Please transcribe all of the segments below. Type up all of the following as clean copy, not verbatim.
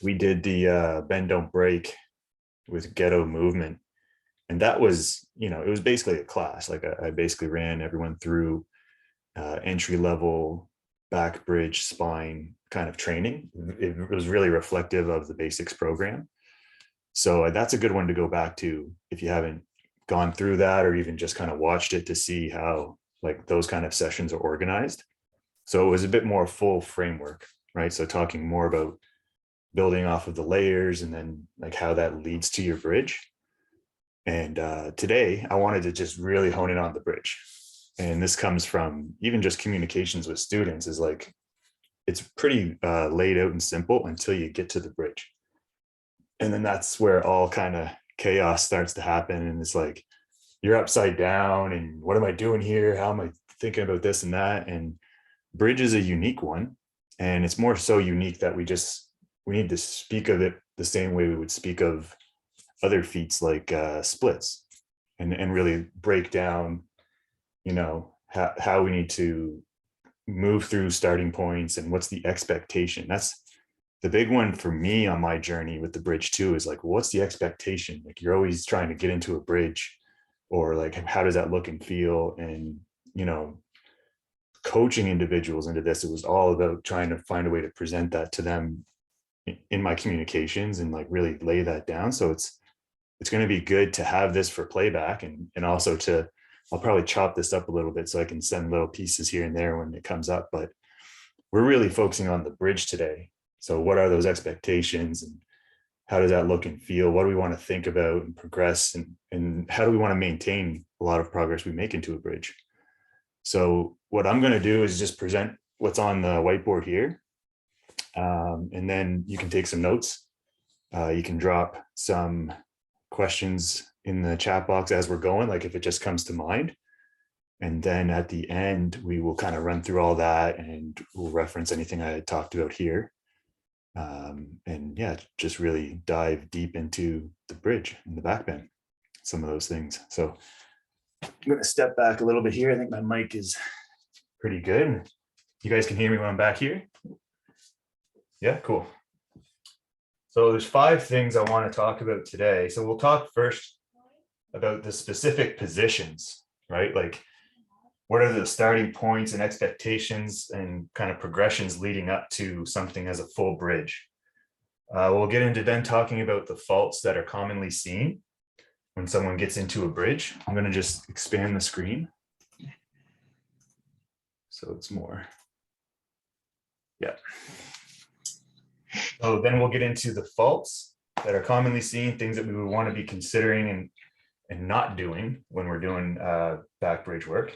we did the Bend Don't Break with Ghetto Movement. And that was, it was basically a class. Like I basically ran everyone through entry level back bridge spine kind of training. It was really reflective of the basics program. So that's a good one to go back to if you haven't gone through that or even just kind of watched it to see how like those kind of sessions are organized. So it was a bit more full framework, right? So talking more about building off of the layers and then like how that leads to your bridge. And today I wanted to just really hone in on the bridge. And this comes from even just communications with students is like, it's pretty laid out and simple until you get to the bridge. And then that's where all kind of chaos starts to happen. And it's like, you're upside down and what am I doing here? How am I thinking about this and that? And bridge is a unique one. And it's more so unique that we need to speak of it the same way we would speak of other feats like splits and really break down, how we need to move through starting points and what's the expectation. That's the big one for me on my journey with the bridge too, is like, what's the expectation? Like you're always trying to get into a bridge or like, how does that look and feel? And, coaching individuals into this, it was all about trying to find a way to present that to them in my communications and like really lay that down. So it's going to be good to have this for playback and also I'll probably chop this up a little bit so I can send little pieces here and there when it comes up, but we're really focusing on the bridge today. So what are those expectations and how does that look and feel? What do we want to think about and progress and how do we want to maintain a lot of progress we make into a bridge? So what I'm going to do is just present what's on the whiteboard here. And then you can take some notes. You can drop some questions in the chat box as we're going, like if it just comes to mind. And then at the end, we will kind of run through all that and we'll reference anything I had talked about here. And yeah, just really dive deep into the bridge and the back bend, some of those things. So I'm going to step back a little bit here. I think my mic is pretty good. You guys can hear me when I'm back here? Yeah, cool. So there's 5 things I want to talk about today. So we'll talk first about the specific positions, right? Like what are the starting points and expectations and kind of progressions leading up to something as a full bridge. We'll get into then talking about the faults that are commonly seen when someone gets into a bridge. I'm going to just expand the screen so it's more. Yeah. So then we'll get into the faults that are commonly seen, things that we would want to be considering and not doing when we're doing back bridge work.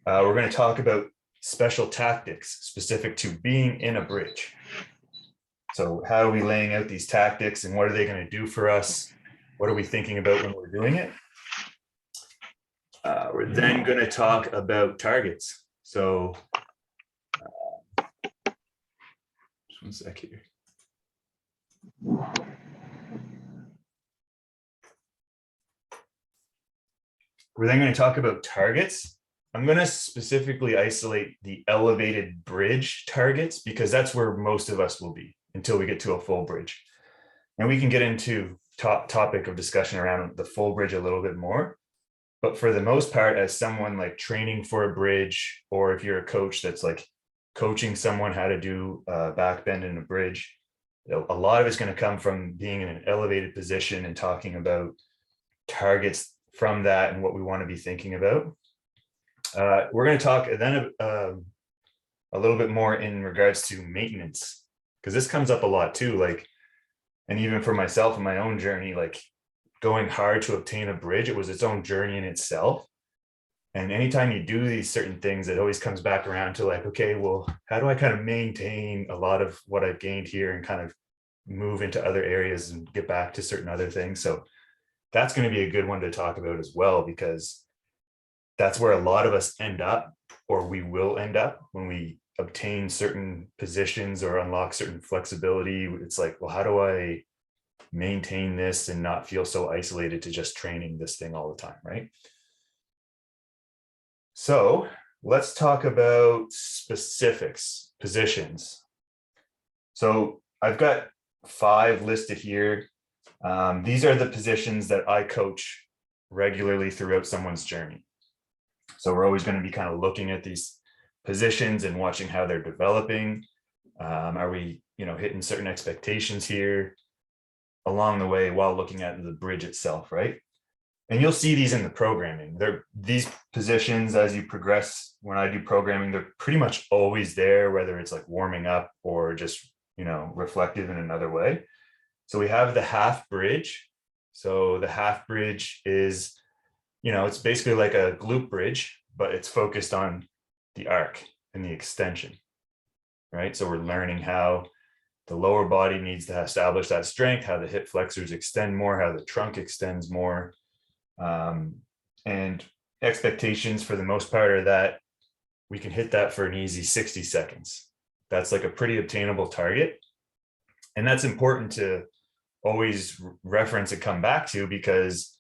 We're going to talk about special tactics specific to being in a bridge. So how are we laying out these tactics and what are they going to do for us? What are we thinking about when we're doing it? We're then going to talk about targets. So just one sec here. We're then going to talk about targets. I'm going to specifically isolate the elevated bridge targets because that's where most of us will be until we get to a full bridge. And we can get into topic of discussion around the full bridge a little bit more. But for the most part, as someone like training for a bridge, or if you're a coach that's like coaching someone how to do back bend in a bridge, a lot of it's going to come from being in an elevated position and talking about targets from that and what we want to be thinking about. We're going to talk then a little bit more in regards to maintenance, because this comes up a lot too. Like, and even for myself in my own journey, like going hard to obtain a bridge, it was its own journey in itself. And anytime you do these certain things, it always comes back around to like, okay, well, how do I kind of maintain a lot of what I've gained here and kind of move into other areas and get back to certain other things? So that's going to be a good one to talk about as well, because that's where a lot of us end up, or we will end up when we obtain certain positions or unlock certain flexibility. It's like, well, how do I maintain this and not feel so isolated to just training this thing all the time, right? So let's talk about specifics, positions. So I've got 5 listed here. These are the positions that I coach regularly throughout someone's journey. So we're always going to be kind of looking at these positions and watching how they're developing. Are we, hitting certain expectations here along the way while looking at the bridge itself, right? And you'll see these in the programming. These positions, as you progress, when I do programming, they're pretty much always there, whether it's like warming up or just, reflective in another way. So we have the half bridge. So the half bridge is, it's basically like a glute bridge, but it's focused on the arc and the extension, right? So we're learning how the lower body needs to establish that strength, how the hip flexors extend more, how the trunk extends more. And expectations for the most part are that we can hit that for an easy 60 seconds. That's like a pretty obtainable target. And that's important to always reference and come back to, because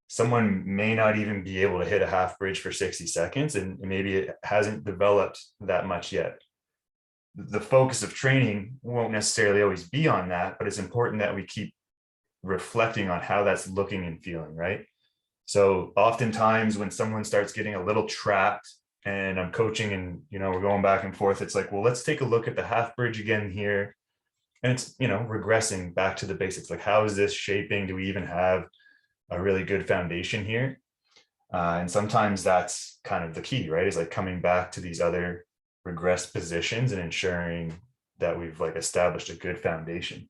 someone may not even be able to hit a half bridge for 60 seconds, and maybe it hasn't developed that much yet. The focus of training won't necessarily always be on that, but it's important that we keep reflecting on how that's looking and feeling, right? So oftentimes when someone starts getting a little trapped and I'm coaching and, we're going back and forth, it's like, well, let's take a look at the half bridge again here. And it's, regressing back to the basics. Like, how is this shaping? Do we even have a really good foundation here? And sometimes that's kind of the key, right? Is like coming back to these other regressed positions and ensuring that we've like established a good foundation.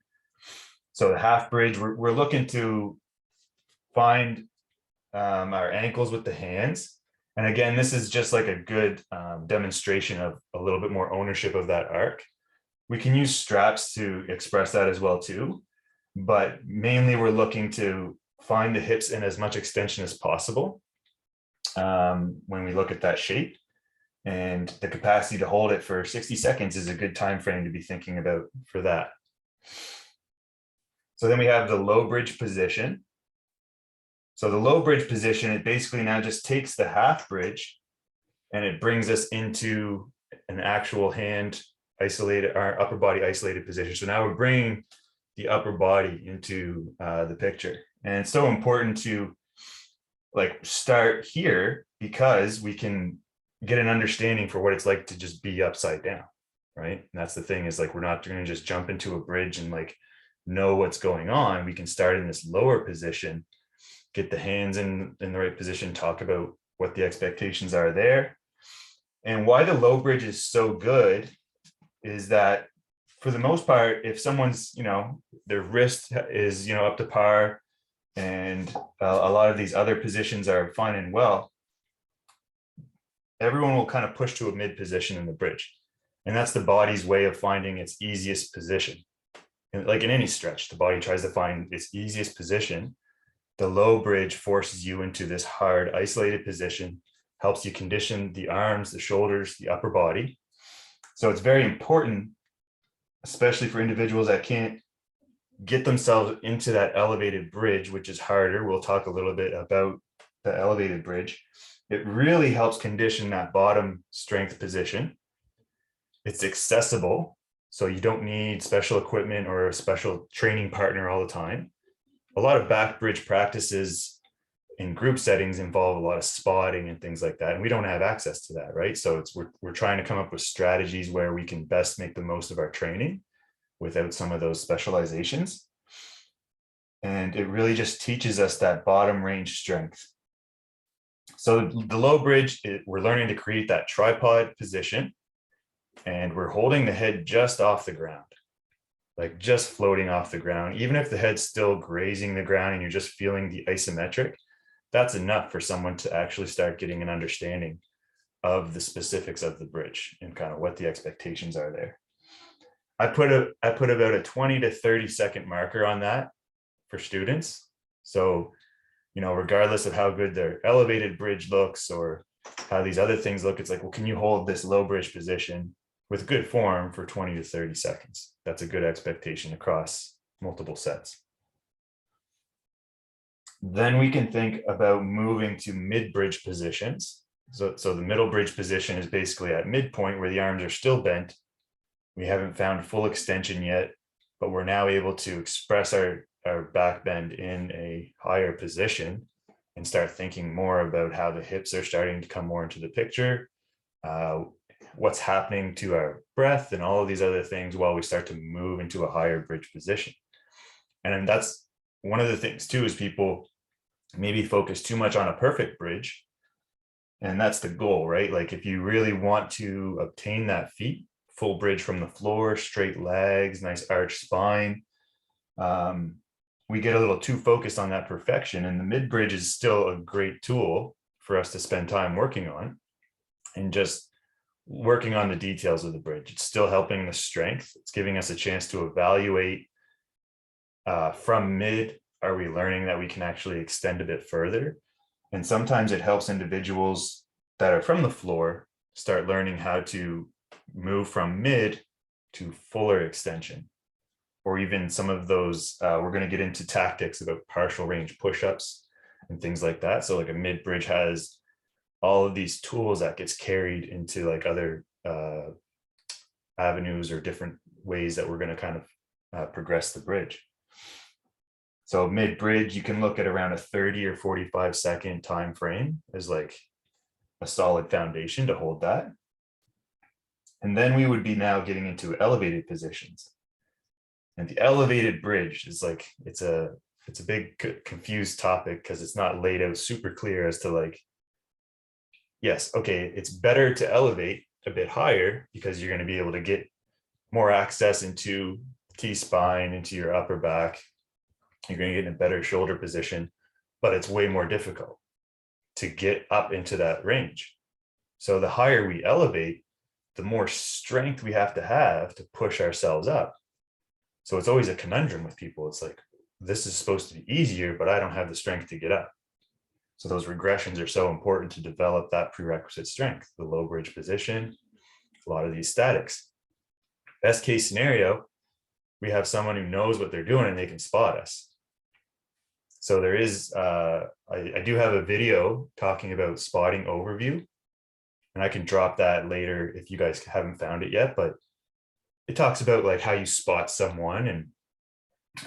So the half bridge, we're looking to find our ankles with the hands. And again, this is just like a good demonstration of a little bit more ownership of that arc. We can use straps to express that as well too, but mainly we're looking to find the hips in as much extension as possible when we look at that shape. And the capacity to hold it for 60 seconds is a good time frame to be thinking about for that. So then we have the low bridge position. So the low bridge position, it basically now just takes the half bridge and it brings us into an actual hand isolated, our upper body isolated position. So now we're bringing the upper body into the picture. And it's so important to like start here, because we can get an understanding for what it's like to just be upside down, right? And that's the thing, is like, we're not going to just jump into a bridge and like know what's going on. We can start in this lower position, get the hands in the right position, talk about what the expectations are there. And why the low bridge is so good is that for the most part, if someone's, their wrist is, up to par, and a lot of these other positions are fine and well, everyone will kind of push to a mid position in the bridge. And that's the body's way of finding its easiest position. And like in any stretch, the body tries to find its easiest position. The low bridge forces you into this hard, isolated position, helps you condition the arms, the shoulders, the upper body. So it's very important, especially for individuals that can't get themselves into that elevated bridge, which is harder. We'll talk a little bit about the elevated bridge. It really helps condition that bottom strength position. It's accessible, so you don't need special equipment or a special training partner all the time. A lot of back bridge practices in group settings involve a lot of spotting and things like that, and we don't have access to that, right? So we're trying to come up with strategies where we can best make the most of our training without some of those specializations. And it really just teaches us that bottom range strength. So the low bridge, we're learning to create that tripod position, and we're holding the head just off the ground, like just floating off the ground. Even if the head's still grazing the ground and you're just feeling the isometric, that's enough for someone to actually start getting an understanding of the specifics of the bridge and kind of what the expectations are there. I put about a 20 to 30 second marker on that for students. So, regardless of how good their elevated bridge looks or how these other things look, it's like, well, can you hold this low bridge position with good form for 20 to 30 seconds? That's a good expectation across multiple sets. Then we can think about moving to mid bridge positions. So the middle bridge position is basically at midpoint where the arms are still bent. We haven't found full extension yet. but we're now able to express our back bend in a higher position and start thinking more about how the hips are starting to come more into the picture, what's happening to our breath and all of these other things while we start to move into a higher bridge position. And that's one of the things too, is people maybe focus too much on a perfect bridge. And that's the goal, right? Like if you really want to obtain that feat, full bridge from the floor, straight legs, nice arch spine, we get a little too focused on that perfection. And the mid bridge is still a great tool for us to spend time working on and just working on the details of the bridge. It's still helping the strength. It's giving us a chance to evaluate from mid, are we learning that we can actually extend a bit further? And sometimes it helps individuals that are from the floor start learning how to move from mid to fuller extension. Or even some of those, we're going to get into tactics about partial range push-ups and things like that. So like a mid bridge has all of these tools that gets carried into like other avenues or different ways that we're going to kind of progress the bridge. So mid bridge, you can look at around a 30 or 45-second time frame as like a solid foundation to hold that. And then we would be now getting into elevated positions. And the elevated bridge is like, it's a big confused topic because it's not laid out super clear as to like, yes, okay, it's better to elevate a bit higher because you're going to be able to get more access into T-spine, into your upper back. You're going to get in a better shoulder position, but it's way more difficult to get up into that range. So the higher we elevate, the more strength we have to push ourselves up. So it's always a conundrum with people. It's like, this is supposed to be easier, but I don't have the strength to get up. So those regressions are so important to develop that prerequisite strength, the low bridge position, a lot of these statics. Best case scenario, we have someone who knows what they're doing and they can spot us. So there is, I do have a video talking about spotting overview, and I can drop that later if you guys haven't found it yet, but it talks about like how you spot someone.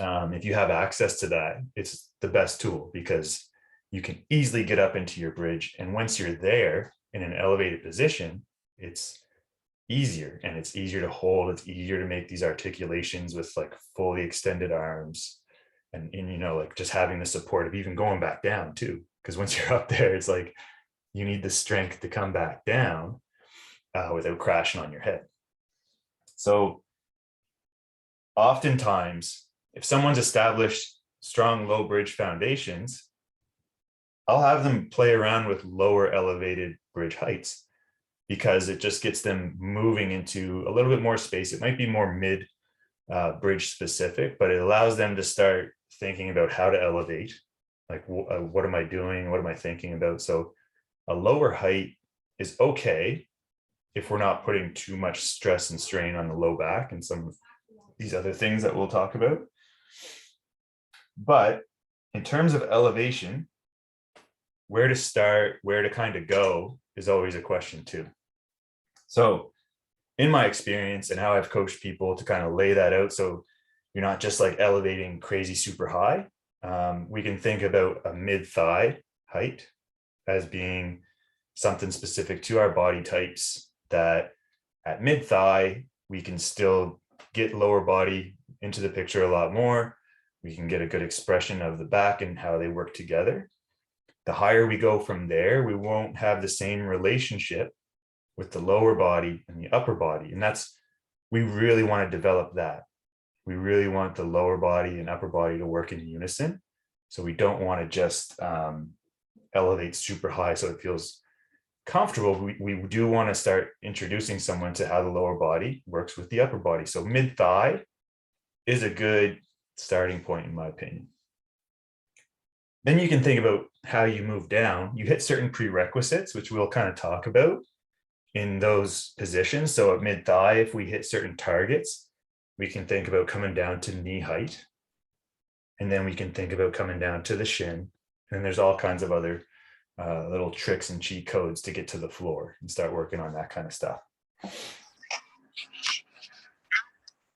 And if you have access to that, it's the best tool because you can easily get up into your bridge. And once you're there in an elevated position, it's easier and it's easier to hold. It's easier to make these articulations with like fully extended arms and you know, like just having the support of even going back down too. Because once you're up there, it's like you need the strength to come back down without crashing on your head. So oftentimes, if someone's established strong low bridge foundations, I'll have them play around with lower elevated bridge heights because it just gets them moving into a little bit more space. It might be more mid bridge specific, but it allows them to start thinking about how to elevate. Like, what am I doing? What am I thinking about? So a lower height is okay if we're not putting too much stress and strain on the low back and some of these other things that we'll talk about. But in terms of elevation, where to start, where to kind of go is always a question too. So in my experience and how I've coached people to kind of lay that out, so you're not just like elevating crazy super high, we can think about a mid-thigh height as being something specific to our body types, that at mid-thigh, we can still get lower body into the picture a lot more. We can get a good expression of the back and how they work together. The higher we go from there, we won't have the same relationship with the lower body and the upper body. And we really want to develop that. We really want the lower body and upper body to work in unison. So we don't want to just elevate super high so it feels comfortable. We do want to start introducing someone to how the lower body works with the upper body. So mid-thigh is a good starting point, in my opinion. Then you can think about how you move down. You hit certain prerequisites, which we'll kind of talk about in those positions. So at mid-thigh, if we hit certain targets, we can think about coming down to knee height. And then we can think about coming down to the shin. And there's all kinds of other little tricks and cheat codes to get to the floor and start working on that kind of stuff.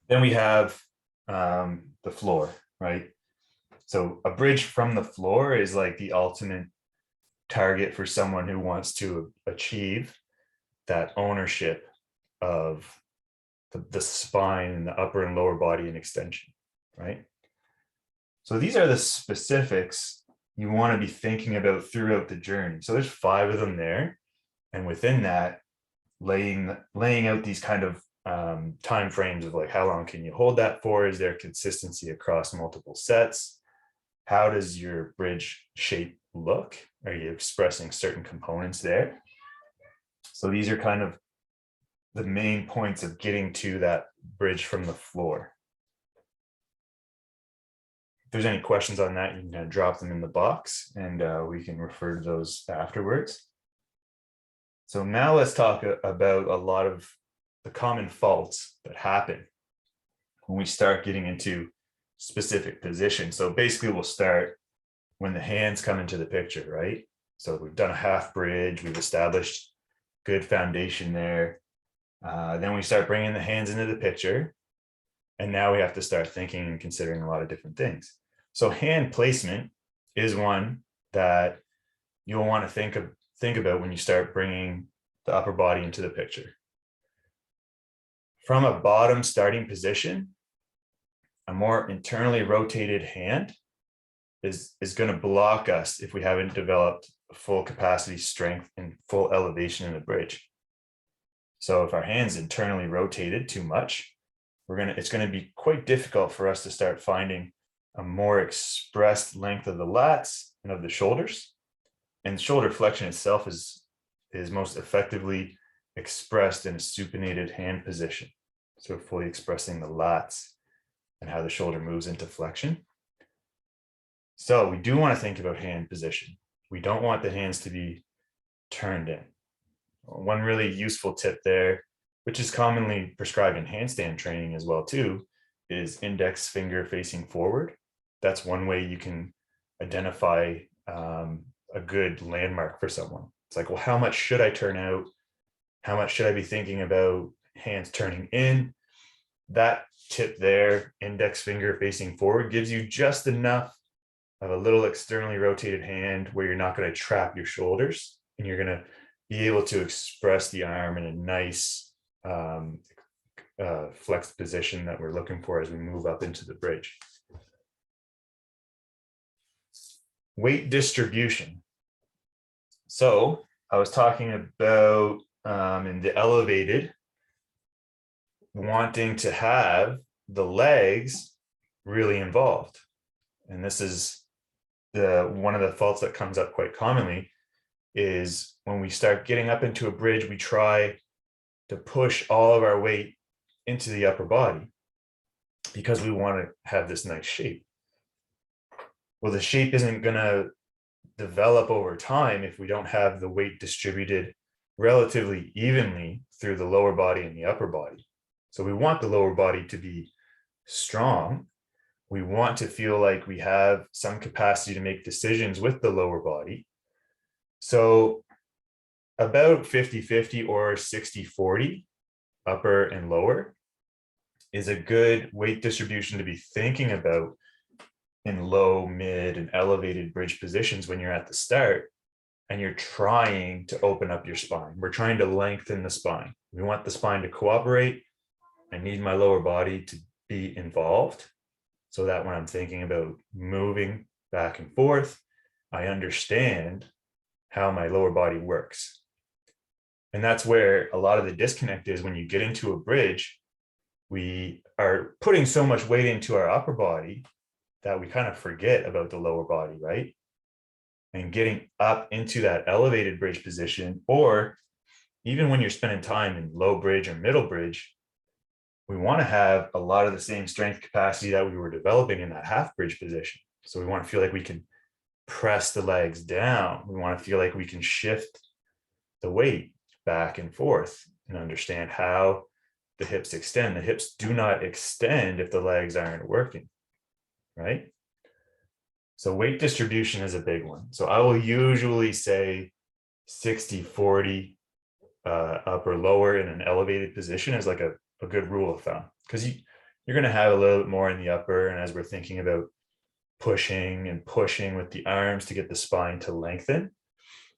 Then we have the floor, right? So a bridge from the floor is like the ultimate target for someone who wants to achieve that ownership of the spine and the upper and lower body and extension, right? So these are the specifics you want to be thinking about throughout the journey. So there's 5 of them there. And within that, laying out these kind of time frames of like, how long can you hold that for? Is there consistency across multiple sets? How does your bridge shape look? Are you expressing certain components there? So these are kind of the main points of getting to that bridge from the floor. If there's any questions on that, you can kind of drop them in the box and we can refer to those afterwards. So now let's talk about a lot of the common faults that happen when we start getting into specific positions. So basically we'll start when the hands come into the picture, right? So we've done a half bridge, we've established good foundation there. Then we start bringing the hands into the picture. And now we have to start thinking and considering a lot of different things. So hand placement is one that you'll want to think about when you start bringing the upper body into the picture. From a bottom starting position, a more internally rotated hand is going to block us if we haven't developed full capacity strength and full elevation in the bridge. So if our hand's internally rotated too much, it's going to be quite difficult for us to start finding a more expressed length of the lats and of the shoulders. And shoulder flexion itself is most effectively expressed in a supinated hand position. So fully expressing the lats and how the shoulder moves into flexion. So we do want to think about hand position. We don't want the hands to be turned in. One really useful tip there, which is commonly prescribed in handstand training as well too, is index finger facing forward. That's one way you can identify a good landmark for someone. It's like, well, how much should I turn out? How much should I be thinking about hands turning in? That tip there, index finger facing forward, gives you just enough of a little externally rotated hand where you're not going to trap your shoulders and you're going to be able to express the arm in a nice flexed position that we're looking for as we move up into the bridge. Weight distribution. So I was talking about in the elevated, wanting to have the legs really involved. And this is one of the faults that comes up quite commonly is when we start getting up into a bridge, we try to push all of our weight into the upper body because we want to have this nice shape. Well, the shape isn't going to develop over time if we don't have the weight distributed relatively evenly through the lower body and the upper body. So we want the lower body to be strong. We want to feel like we have some capacity to make decisions with the lower body. So about 50-50 or 60-40 upper and lower is a good weight distribution to be thinking about in low, mid, and elevated bridge positions when you're at the start and you're trying to open up your spine. We're trying to lengthen the spine. We want the spine to cooperate. I need my lower body to be involved so that when I'm thinking about moving back and forth, I understand how my lower body works. And that's where a lot of the disconnect is when you get into a bridge, we are putting so much weight into our upper body that we kind of forget about the lower body, right? And getting up into that elevated bridge position, or even when you're spending time in low bridge or middle bridge, we want to have a lot of the same strength capacity that we were developing in that half bridge position. So we want to feel like we can press the legs down. We want to feel like we can shift the weight back and forth and understand how the hips extend. The hips do not extend if the legs aren't working, right? So weight distribution is a big one. So I will usually say 60-40 upper lower in an elevated position is like a good rule of thumb, because you're going to have a little bit more in the upper. And as we're thinking about pushing and pushing with the arms to get the spine to lengthen,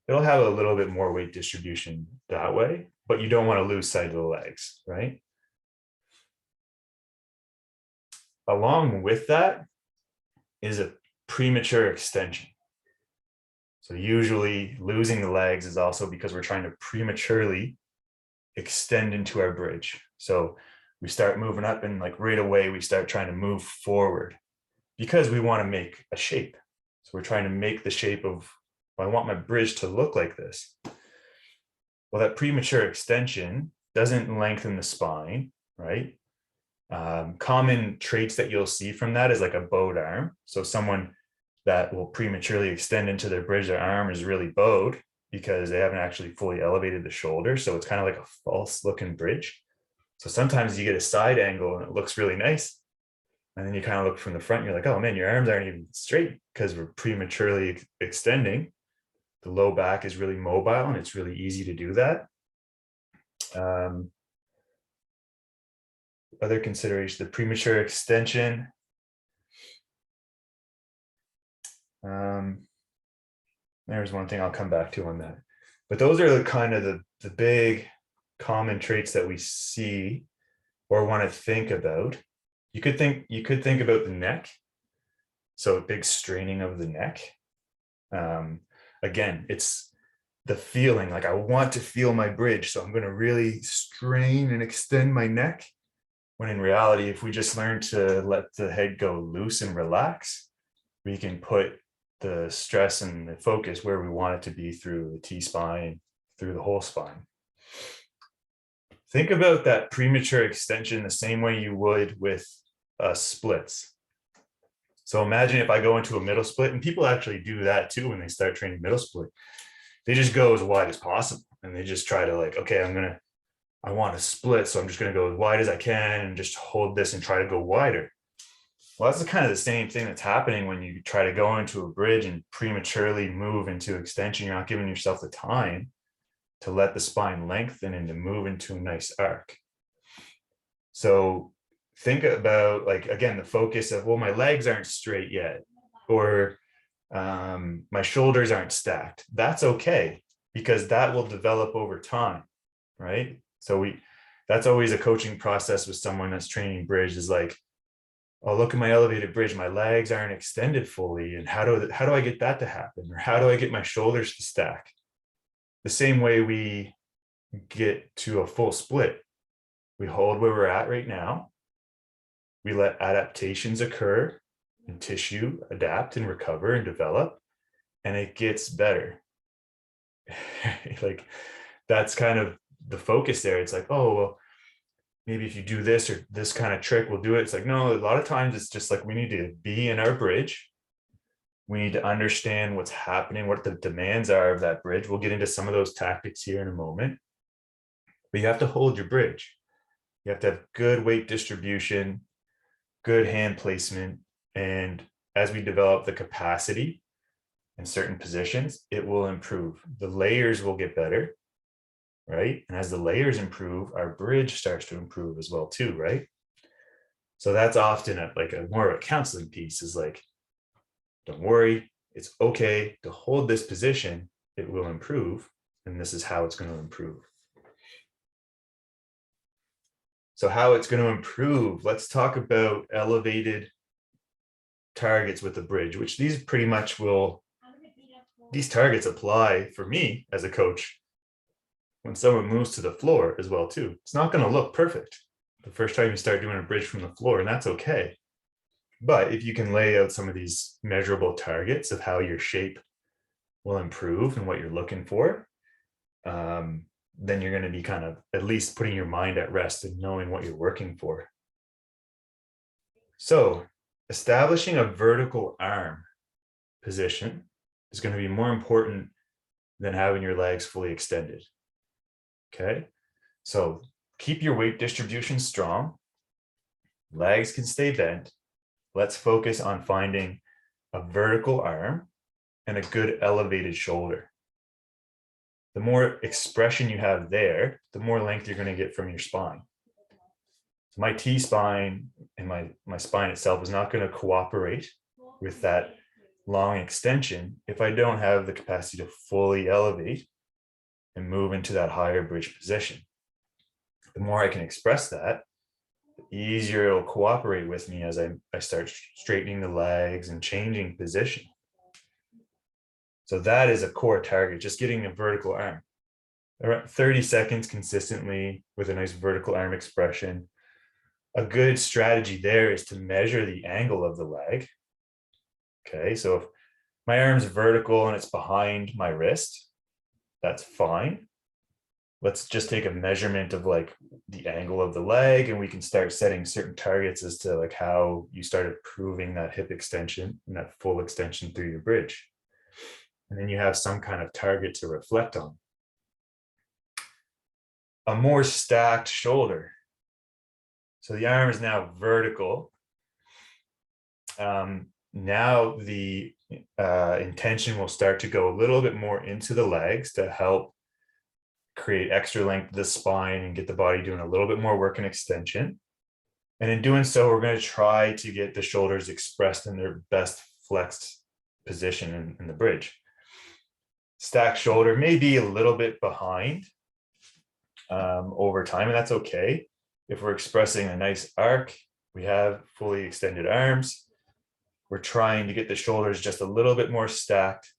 it'll have a little bit more weight distribution that way, but you don't want to lose sight of the legs, right? Along with that is a premature extension. So usually losing the legs is also because we're trying to prematurely extend into our bridge. So we start moving up and like right away, we start trying to move forward because we want to make a shape. So we're trying to make the shape of, I want my bridge to look like this. Well, that premature extension doesn't lengthen the spine, right? Common traits that you'll see from that is like a bowed arm. So someone that will prematurely extend into their bridge, their arm is really bowed because they haven't actually fully elevated the shoulder. So it's kind of like a false looking bridge. So sometimes you get a side angle and it looks really nice. And then you kind of look from the front, and you're like, oh man, your arms aren't even straight because we're prematurely extending. The low back is really mobile and it's really easy to do that. Other consideration, the premature extension. There's one thing I'll come back to on that. But those are the kind of the big common traits that we see or want to think about. You could think about the neck. So a big straining of the neck. Again, it's the feeling, like I want to feel my bridge. So I'm going to really strain and extend my neck. When in reality, if we just learn to let the head go loose and relax, we can put the stress and the focus where we want it to be through the T-spine, through the whole spine. Think about that premature extension the same way you would with splits. So imagine if I go into a middle split, and people actually do that too when they start training middle split. They just go as wide as possible and they just try to like, okay, I want to split, so I'm just going to go as wide as I can and just hold this and try to go wider. Well, that's kind of the same thing that's happening when you try to go into a bridge and prematurely move into extension. You're not giving yourself the time to let the spine lengthen and to move into a nice arc. So think about, like, again, the focus of, well, my legs aren't straight yet, or my shoulders aren't stacked. That's okay, because that will develop over time, right? So that's always a coaching process with someone that's training bridge, is like, oh, look at my elevated bridge, my legs aren't extended fully, and how do I get that to happen? Or how do I get my shoulders to stack? The same way we get to a full split, we hold where we're at right now, we let adaptations occur and tissue adapt and recover and develop, and it gets better. Like, that's kind of the focus there. It's like, oh, well, maybe if you do this or this kind of trick, we'll do it. It's like, no, a lot of times it's just like, we need to be in our bridge. We need to understand what's happening, what the demands are of that bridge. We'll get into some of those tactics here in a moment, but you have to hold your bridge. You have to have good weight distribution, good hand placement. And as we develop the capacity in certain positions, it will improve. The layers will get better, right? And as the layers improve, our bridge starts to improve as well too, right? So that's often more of a counseling piece, is like, don't worry, it's okay to hold this position, it will improve, and this is how it's going to improve. So how it's going to improve, let's talk about elevated targets with the bridge, which these targets apply for me as a coach when someone moves to the floor as well too. It's not going to look perfect the first time you start doing a bridge from the floor, and that's okay. But if you can lay out some of these measurable targets of how your shape will improve and what you're looking for, then you're going to be kind of at least putting your mind at rest and knowing what you're working for. So establishing a vertical arm position is going to be more important than having your legs fully extended. Okay, so keep your weight distribution strong. Legs can stay bent. Let's focus on finding a vertical arm and a good elevated shoulder. The more expression you have there, the more length you're going to get from your spine. my T-spine and my spine itself is not going to cooperate with that long extension if I don't have the capacity to fully elevate and move into that higher bridge position. The more I can express that, the easier it'll cooperate with me as I start straightening the legs and changing position. So that is a core target, just getting a vertical arm. Around 30 seconds consistently with a nice vertical arm expression. A good strategy there is to measure the angle of the leg. Okay, so if my arm's vertical and it's behind my wrist, that's fine. Let's just take a measurement of like the angle of the leg, and we can start setting certain targets as to like how you start improving that hip extension and that full extension through your bridge. And then you have some kind of target to reflect on. A more stacked shoulder. So the arm is now vertical. Now the intention will start to go a little bit more into the legs to help create extra length of the spine and get the body doing a little bit more work and extension. And in doing so, we're going to try to get the shoulders expressed in their best flexed position in the bridge. Stacked shoulder may be a little bit behind over time, and that's okay. If we're expressing a nice arc, we have fully extended arms. We're trying to get the shoulders just a little bit more stacked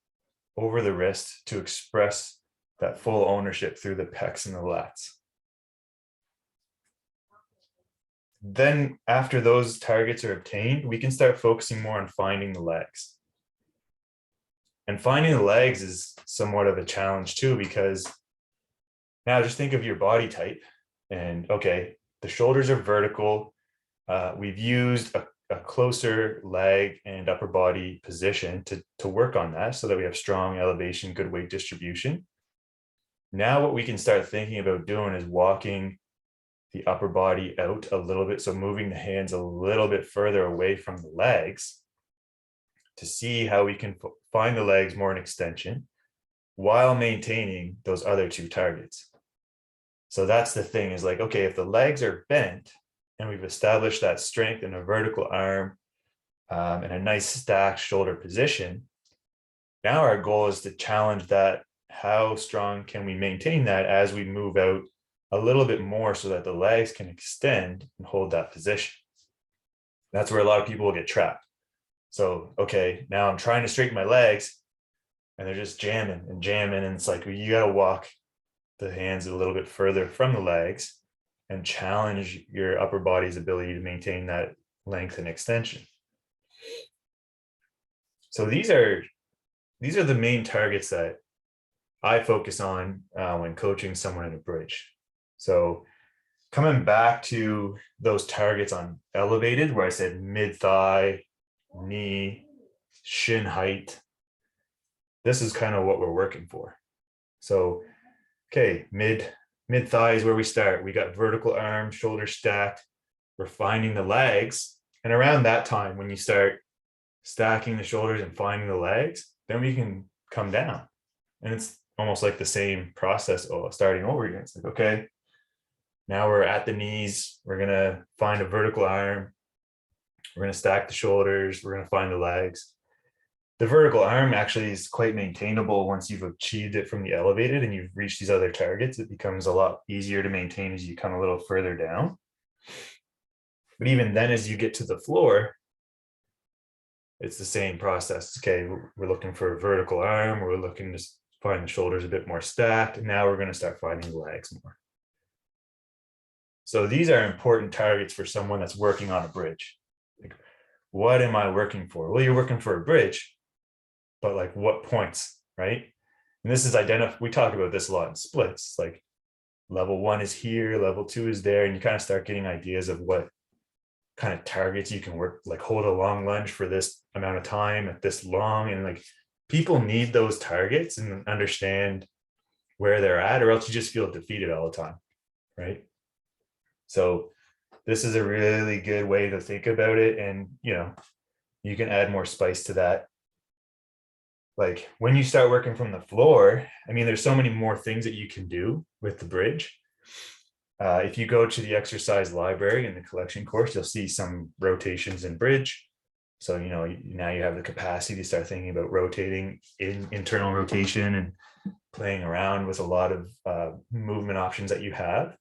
over the wrist to express that full ownership through the pecs and the lats. Then after those targets are obtained, we can start focusing more on finding the legs. And finding the legs is somewhat of a challenge too, because now just think of your body type and okay, the shoulders are vertical. We've used a closer leg and upper body position to work on that so that we have strong elevation, good weight distribution. Now what we can start thinking about doing is walking the upper body out a little bit. So moving the hands a little bit further away from the legs to see how we can find the legs more in extension while maintaining those other two targets. So that's the thing is like, okay, if the legs are bent and we've established that strength in a vertical arm and a nice stacked shoulder position, now our goal is to challenge that. How strong can we maintain that as we move out a little bit more so that the legs can extend and hold that position? That's where a lot of people will get trapped. So, okay, now I'm trying to straighten my legs and they're just jamming and jamming. And it's like, you got to walk the hands a little bit further from the legs and challenge your upper body's ability to maintain that length and extension. So these are the main targets that I focus on when coaching someone in a bridge. So coming back to those targets on elevated, where I said mid-thigh, knee, shin height, this is kind of what we're working for. So, okay, mid-thigh is where we start. We got vertical arms, shoulders stacked. We're finding the legs. And around that time, when you start stacking the shoulders and finding the legs, then we can come down. And it's almost like the same process starting over again. It's like, okay, now we're at the knees. We're going to find a vertical arm. We're going to stack the shoulders. We're going to find the legs. The vertical arm actually is quite maintainable once you've achieved it from the elevated and you've reached these other targets. It becomes a lot easier to maintain as you come a little further down. But even then, as you get to the floor, it's the same process. Okay, we're looking for a vertical arm. We're looking to find the shoulders a bit more stacked. And now we're going to start finding the legs more. So these are important targets for someone that's working on a bridge. Like, what am I working for? Well, you're working for a bridge, but like what points, right? And this is we talk about this a lot in splits. Like level 1 is here, level 2 is there, and you kind of start getting ideas of what kind of targets you can work, like hold a long lunge for this amount of time at this long. And like people need those targets and understand where they're at, or else you just feel defeated all the time, right? So this is a really good way to think about it. And, you can add more spice to that. Like when you start working from the floor, I mean, there's so many more things that you can do with the bridge. If you go to the exercise library in the collection course, you'll see some rotations in bridge. So, now you have the capacity to start thinking about rotating in internal rotation and playing around with a lot of movement options that you have.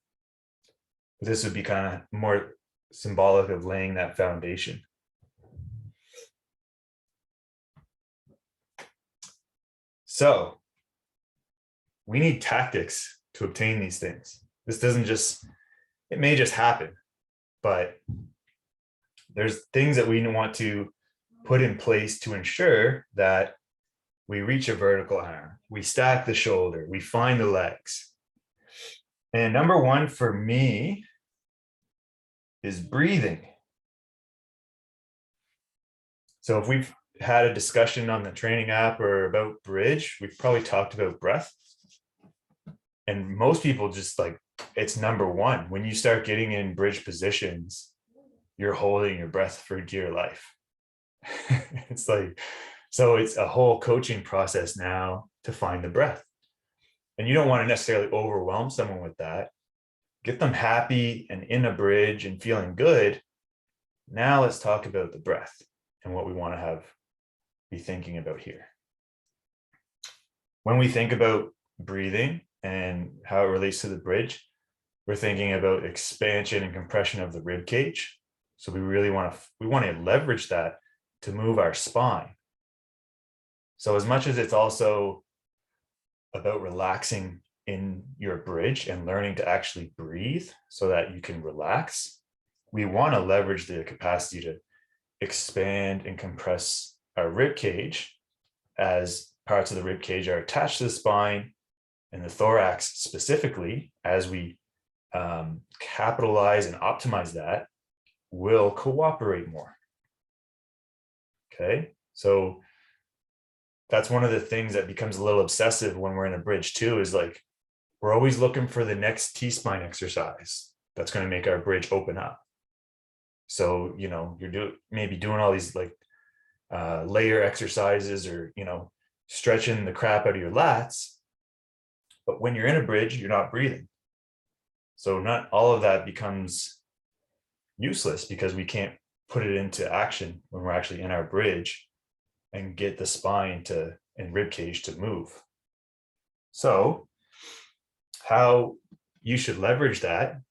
This would be kind of more symbolic of laying that foundation. So we need tactics to obtain these things. This doesn't just, it may just happen, but there's things that we want to put in place to ensure that we reach a vertical arm, we stack the shoulder, we find the legs. And number one for me is breathing. So if we've had a discussion on the training app or about bridge, we've probably talked about breath. And most people just like, it's number one. When you start getting in bridge positions, you're holding your breath for dear life. It's like, so it's a whole coaching process now to find the breath. And you don't want to necessarily overwhelm someone with that. Get them happy and in a bridge and feeling good. Now let's talk about the breath and what we want to be thinking about here. When we think about breathing and how it relates to the bridge, we're thinking about expansion and compression of the rib cage. So we really want to leverage that to move our spine. So as much as it's also about relaxing in your bridge and learning to actually breathe so that you can relax, we want to leverage the capacity to expand and compress our rib cage, as parts of the rib cage are attached to the spine and the thorax specifically. As we capitalize and optimize that, will cooperate more. Okay, so that's one of the things that becomes a little obsessive when we're in a bridge too, is like, we're always looking for the next T-spine exercise that's going to make our bridge open up. So, you're maybe doing all these like layer exercises or, stretching the crap out of your lats. But when you're in a bridge, you're not breathing. So not all of that becomes useless because we can't put it into action when we're actually in our bridge and get the spine and rib cage to move. So how you should leverage that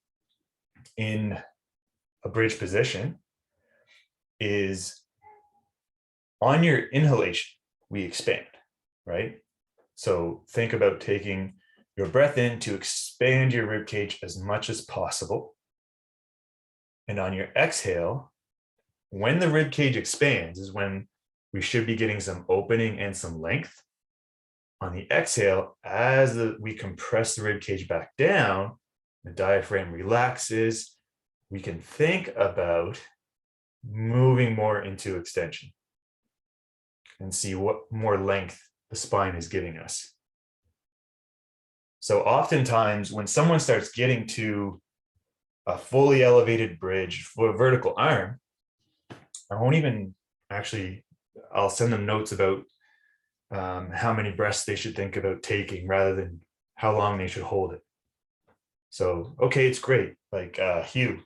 in a bridge position is on your inhalation, we expand, right? So think about taking your breath in to expand your rib cage as much as possible. And on your exhale, when the rib cage expands is when we should be getting some opening and some length. On the exhale, as we compress the rib cage back down, the diaphragm relaxes, we can think about moving more into extension and see what more length the spine is giving us. So oftentimes when someone starts getting to a fully elevated bridge for a vertical arm, I'll send them notes about how many breaths they should think about taking rather than how long they should hold it. So, okay, it's great. Like Hugh,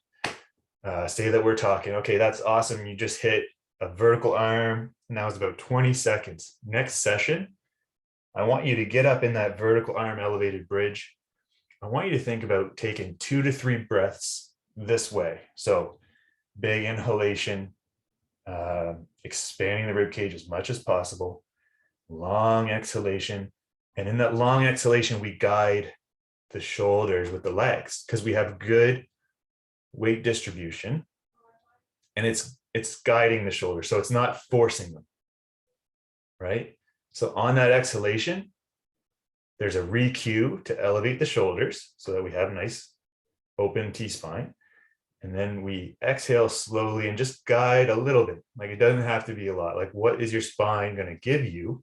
say that we're talking, okay, that's awesome. You just hit a vertical arm. Now it's about 20 seconds. Next session, I want you to get up in that vertical arm elevated bridge. I want you to think about taking 2 to 3 breaths this way. So big inhalation, expanding the rib cage as much as possible, long exhalation. And in that long exhalation, we guide the shoulders with the legs because we have good weight distribution and it's guiding the shoulders. So it's not forcing them, right? So on that exhalation, there's a re-cue to elevate the shoulders so that we have a nice open T-spine. And then we exhale slowly and just guide a little bit. Like it doesn't have to be a lot. Like what is your spine going to give you?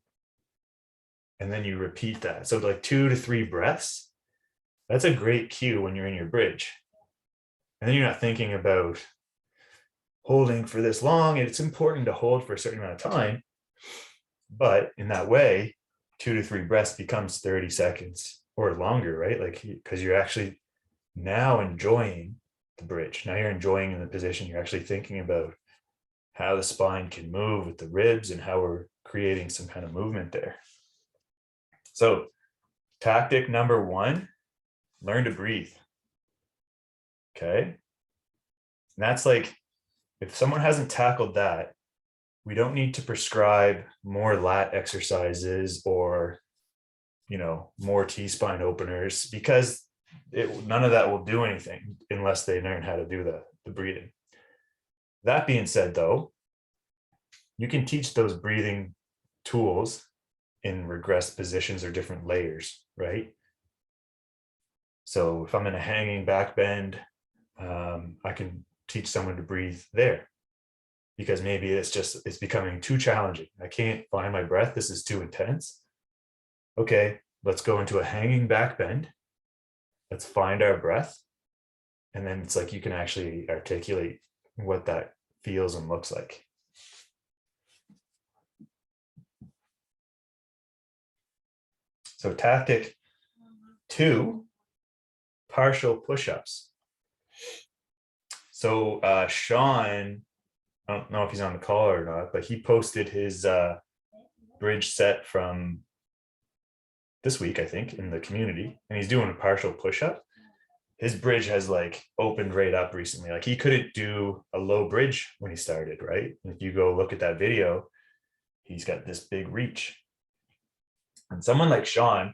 And then you repeat that. So like 2 to 3 breaths, that's a great cue when you're in your bridge. And then you're not thinking about holding for this long. It's important to hold for a certain amount of time. But in that way, 2 to 3 breaths becomes 30 seconds or longer, right? Like, because you're actually now enjoying the bridge. Now you're enjoying in the position. You're actually thinking about how the spine can move with the ribs and how we're creating some kind of movement there. So tactic number one, learn to breathe. Okay. And that's like, if someone hasn't tackled that, we don't need to prescribe more lat exercises or, more T-spine openers, because none of that will do anything unless they learn how to do the breathing. That being said, though, you can teach those breathing tools in regressed positions or different layers, right? So if I'm in a hanging back bend, I can teach someone to breathe there, because maybe it's becoming too challenging. I can't find my breath. This is too intense. Okay, let's go into a hanging back bend. Let's find our breath. And then it's like you can actually articulate what that feels and looks like. So tactic 2, partial push-ups. So Sean, I don't know if he's on the call or not, but he posted his bridge set from this week, I think, in the community, and he's doing a partial push-up. His bridge has like opened right up recently. Like he couldn't do a low bridge when he started, right? And if you go look at that video, he's got this big reach. And someone like Sean,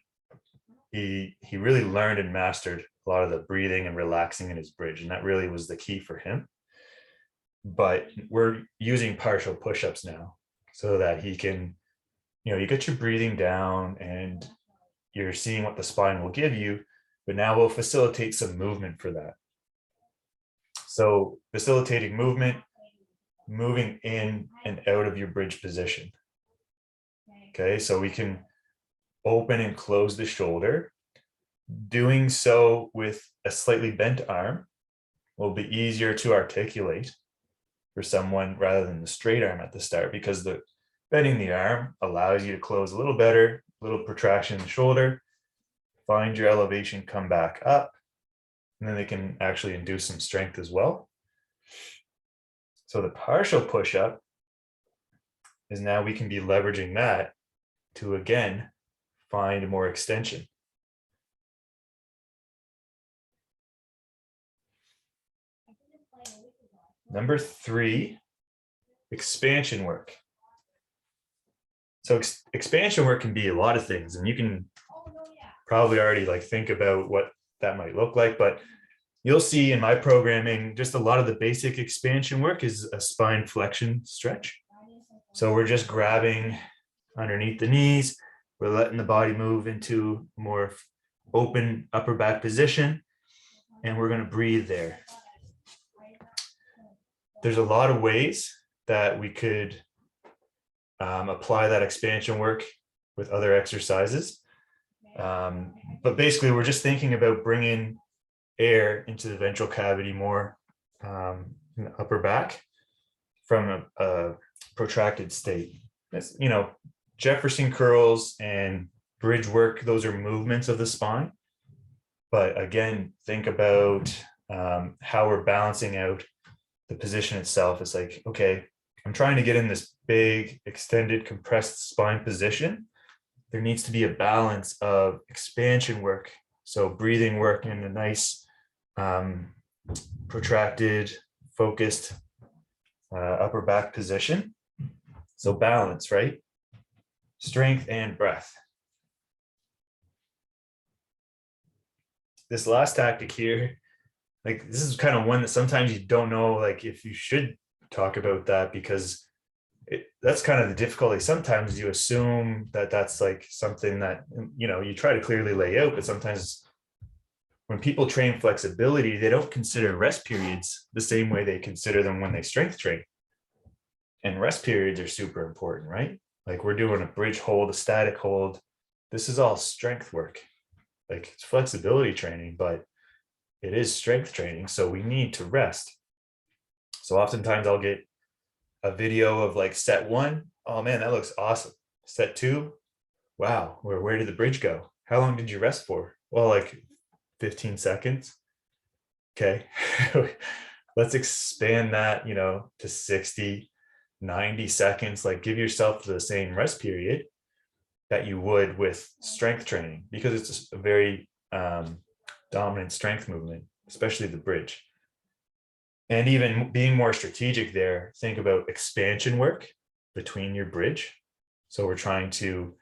he really learned and mastered a lot of the breathing and relaxing in his bridge, and that really was the key for him. But we're using partial push-ups now so that he can, you get your breathing down and you're seeing what the spine will give you, but now we'll facilitate some movement for that. So facilitating movement, moving in and out of your bridge position. Okay, so we can open and close the shoulder. Doing so with a slightly bent arm will be easier to articulate for someone rather than the straight arm at the start, because the bending the arm allows you to close a little better, little protraction in the shoulder, find your elevation, come back up, and then they can actually induce some strength as well. So the partial push-up is now we can be leveraging that to, again, find more extension. Number 3, expansion work. So expansion work can be a lot of things, and you can probably already think about what that might look like, but you'll see in my programming, just a lot of the basic expansion work is a spine flexion stretch. So we're just grabbing underneath the knees. We're letting the body move into more open upper back position, and we're going to breathe there. There's a lot of ways that we could apply that expansion work with other exercises. But basically, we're just thinking about bringing air into the ventral cavity more in the upper back from a protracted state. That's, Jefferson curls and bridge work, those are movements of the spine. But again, think about how we're balancing out the position itself. It's like, okay, I'm trying to get in this big, extended, compressed spine position. There needs to be a balance of expansion work. So breathing work in a nice, protracted, focused upper back position. So balance, right? Strength and breath. This last tactic here, this is kind of one that sometimes you don't know, if you should talk about that, because that's kind of the difficulty. Sometimes you assume that that's something that, you try to clearly lay out, but sometimes when people train flexibility, they don't consider rest periods the same way they consider them when they strength train. And rest periods are super important, right? We're doing a bridge hold, a static hold. This is all strength work. It's flexibility training, but it is strength training. So we need to rest. So oftentimes I'll get a video of set 1. Oh man, that looks awesome. Set 2. Wow. Where did the bridge go? How long did you rest for? Well, 15 seconds. Okay. Let's expand that, to 60, 90 seconds. Like, give yourself the same rest period that you would with strength training, because it's just a very dominant strength movement, especially the bridge. And even being more strategic there, think about expansion work between your bridge. So we're trying to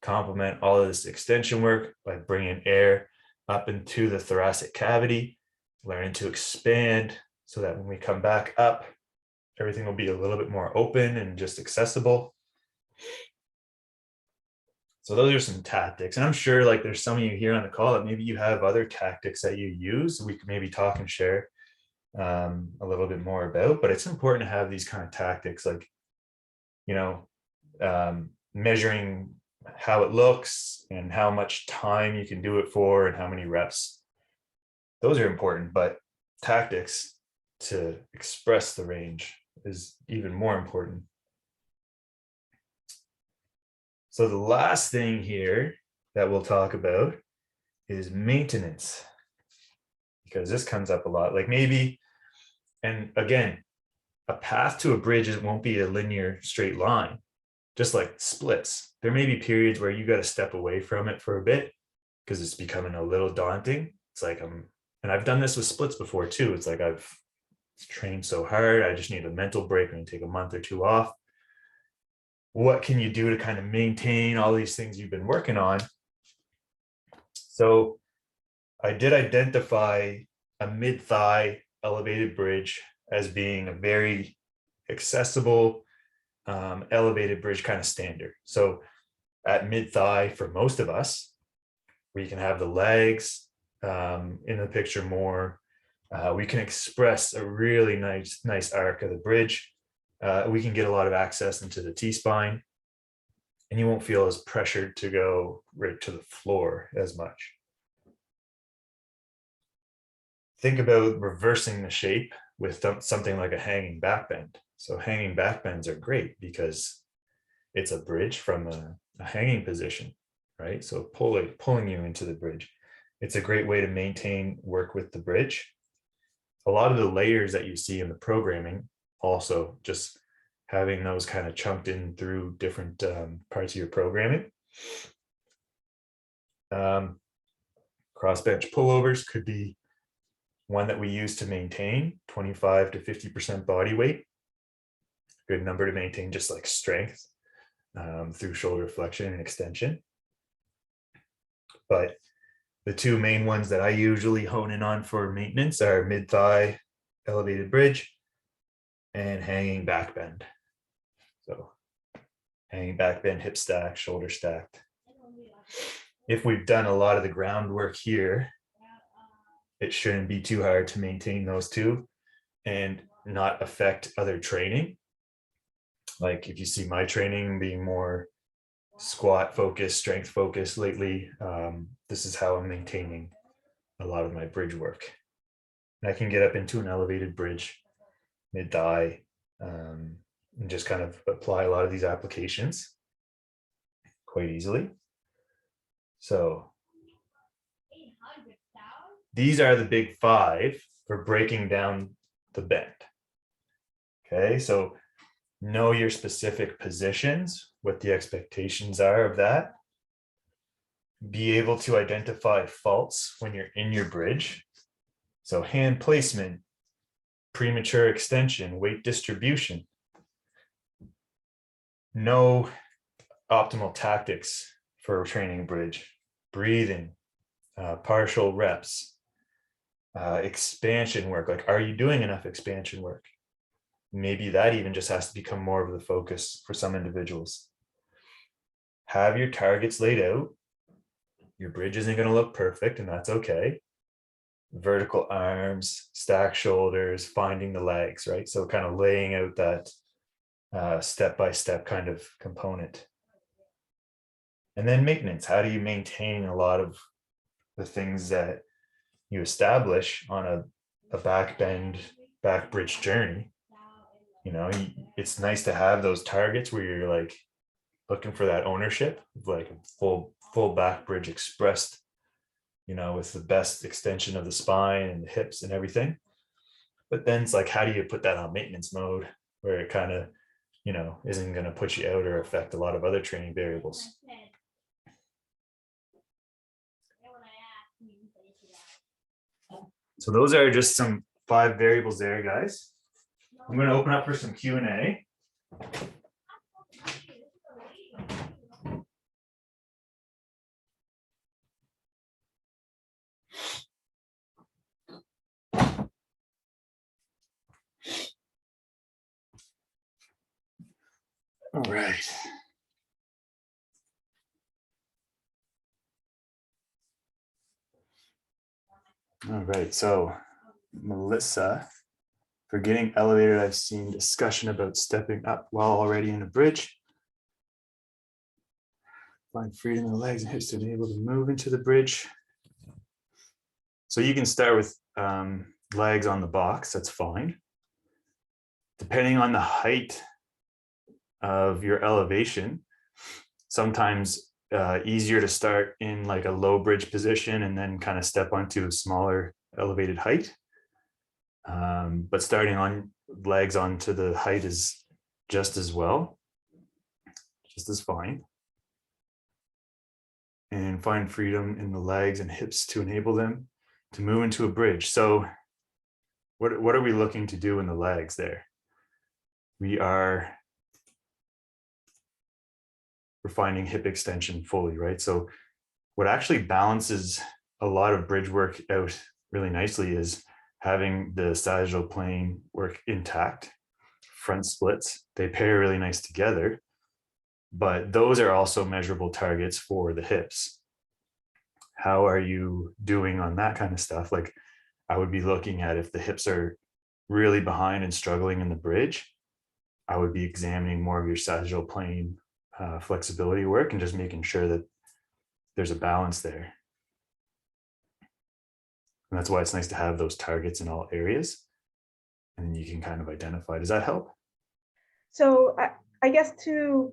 complement all of this extension work by bringing air up into the thoracic cavity, learning to expand so that when we come back up, everything will be a little bit more open and just accessible. So those are some tactics. And I'm sure like there's some of you here on the call that maybe you have other tactics that you use. We could maybe talk and share a little bit more about, but it's important to have these kind of tactics, like, measuring how it looks and how much time you can do it for and how many reps. Those are important, but tactics to express the range is even more important. So the last thing here that we'll talk about is maintenance, because this comes up a lot. Like maybe, and again, a path to a bridge won't be a linear straight line, just like splits. There may be periods where you got to step away from it for a bit because it's becoming a little daunting. It's like, and I've done this with splits before too. It's like I've trained so hard, I just need a mental break and take a month or two off. What can you do to kind of maintain all these things you've been working on? So I did identify a mid-thigh elevated bridge as being a very accessible elevated bridge kind of standard. So at mid-thigh, for most of us, we can have the legs in the picture more. We can express a really nice arc of the bridge. We can get a lot of access into the T-spine, and you won't feel as pressured to go right to the floor as much. Think about reversing the shape with something like a hanging back bend. So hanging back bends are great because it's a bridge from a hanging position, right? So pulling you into the bridge. It's a great way to maintain work with the bridge. A lot of the layers that you see in the programming, also just having those kind of chunked in through different parts of your programming. Cross bench pullovers could be one that we use to maintain 25 to 50% body weight. Good number to maintain just like strength through shoulder flexion and extension. But the two main ones that I usually hone in on for maintenance are mid-thigh elevated bridge and hanging back bend. So hanging back bend, hip stack, shoulder stacked. If we've done a lot of the groundwork here, it shouldn't be too hard to maintain those two and not affect other training. Like if you see my training being more squat focused, strength focused lately, this is how I'm maintaining a lot of my bridge work. And I can get up into an elevated bridge, mid-thigh, and just kind of apply a lot of these applications quite easily. So these are the big five for breaking down the bend. Okay, so know your specific positions, what the expectations are of that. Be able to identify faults when you're in your bridge. So hand placement, premature extension, weight distribution. Know optimal tactics for training bridge, breathing, partial reps, expansion work. Like, are you doing enough expansion work? Maybe that even just has to become more of the focus for some individuals. Have your targets laid out. Your bridge isn't going to look perfect, and that's okay. Vertical arms, stack shoulders, finding the legs, right? So kind of laying out that step-by-step kind of component. And then maintenance. How do you maintain a lot of the things that you establish on a back bend, back bridge journey? You know, it's nice to have those targets where you're like looking for that ownership of like a full back bridge expressed, you know, with the best extension of the spine and the hips and everything. But then it's like, how do you put that on maintenance mode where it kind of, you know, isn't going to put you out or affect a lot of other training variables? So those are just some 5 variables there, guys. I'm going to open up for some Q&A. All right. All right, so Melissa, for getting elevated, I've seen discussion about stepping up while already in a bridge. Find freedom in the legs and hips to be able to move into the bridge. So you can start with legs on the box, that's fine. Depending on the height of your elevation, sometimes easier to start in like a low bridge position and then kind of step onto a smaller elevated height. But starting on legs onto the height is just as well, just as fine. And find freedom in the legs and hips to enable them to move into a bridge. So what are we looking to do in the legs there? We're finding hip extension fully, right? So what actually balances a lot of bridge work out really nicely is having the sagittal plane work intact, front splits, they pair really nice together, but those are also measurable targets for the hips. How are you doing on that kind of stuff? Like I would be looking at if the hips are really behind and struggling in the bridge, I would be examining more of your sagittal plane flexibility work and just making sure that there's a balance there. And that's why it's nice to have those targets in all areas. And then you can kind of identify. Does that help? So I guess to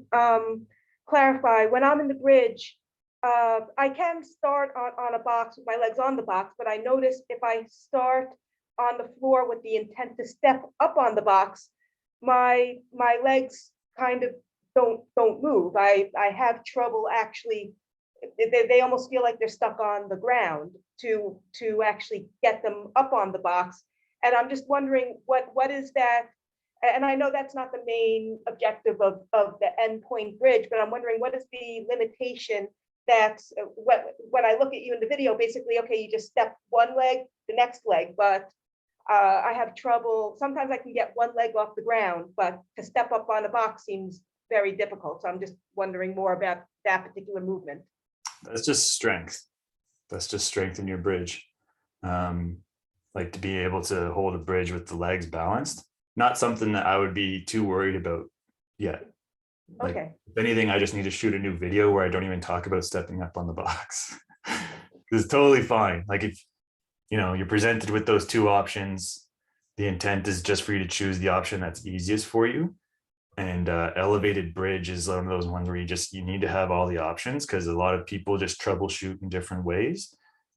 clarify, when I'm in the bridge, I can start on a box with my legs on the box, but I notice if I start on the floor with the intent to step up on the box, my legs kind of don't move. I have trouble actually, they almost feel like they're stuck on the ground to actually get them up on the box. And I'm just wondering what is that? And I know that's not the main objective of the endpoint bridge, but I'm wondering what is the limitation that's when I look at you in the video, basically, okay, you just step one leg, the next leg, but I have trouble. Sometimes I can get one leg off the ground, but to step up on a box seems very difficult. So I'm just wondering more about that particular movement. That's just strength. That's just strength in your bridge. Like to be able to hold a bridge with the legs balanced, not something that I would be too worried about yet. Like, okay. If anything, I just need to shoot a new video where I don't even talk about stepping up on the box. It's totally fine. Like if, you know, you're presented with those 2 options, the intent is just for you to choose the option that's easiest for you. And elevated bridge is one of those ones where you need to have all the options because a lot of people just troubleshoot in different ways.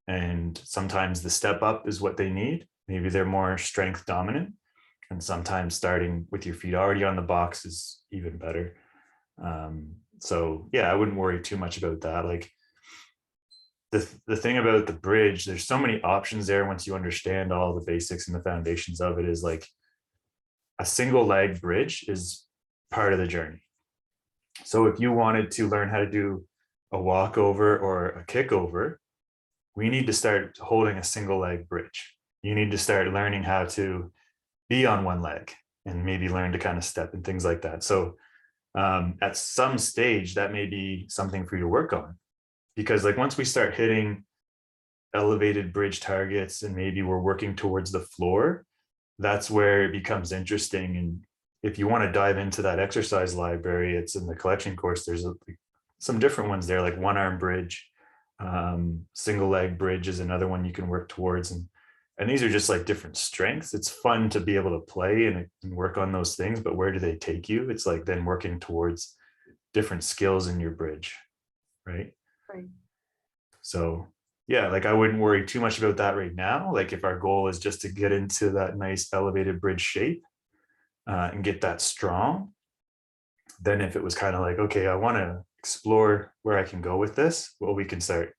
And sometimes the step up is what they need. Maybe they're more strength dominant. And sometimes starting with your feet already on the box is even better. So yeah, I wouldn't worry too much about that. Like the thing about the bridge, there's so many options there once you understand all the basics and the foundations of it, is like a single leg bridge is part of the journey. So if you wanted to learn how to do a walkover or a kickover, we need to start holding a single leg bridge. You need to start learning how to be on one leg and maybe learn to kind of step and things like that. So at some stage, that may be something for you to work on, because like once we start hitting elevated bridge targets and maybe we're working towards the floor, that's where it becomes interesting. And if you want to dive into that exercise library, it's in the collection course. There's some different ones there, like 1-arm bridge, single leg bridge is another one you can work towards. And these are just like different strengths. It's fun to be able to play and work on those things, but where do they take you? It's like then working towards different skills in your bridge, right? Right. So yeah, like I wouldn't worry too much about that right now. Like if our goal is just to get into that nice elevated bridge shape and get that strong, then if it was kind of like, okay, I want to explore where I can go with this, well, we can start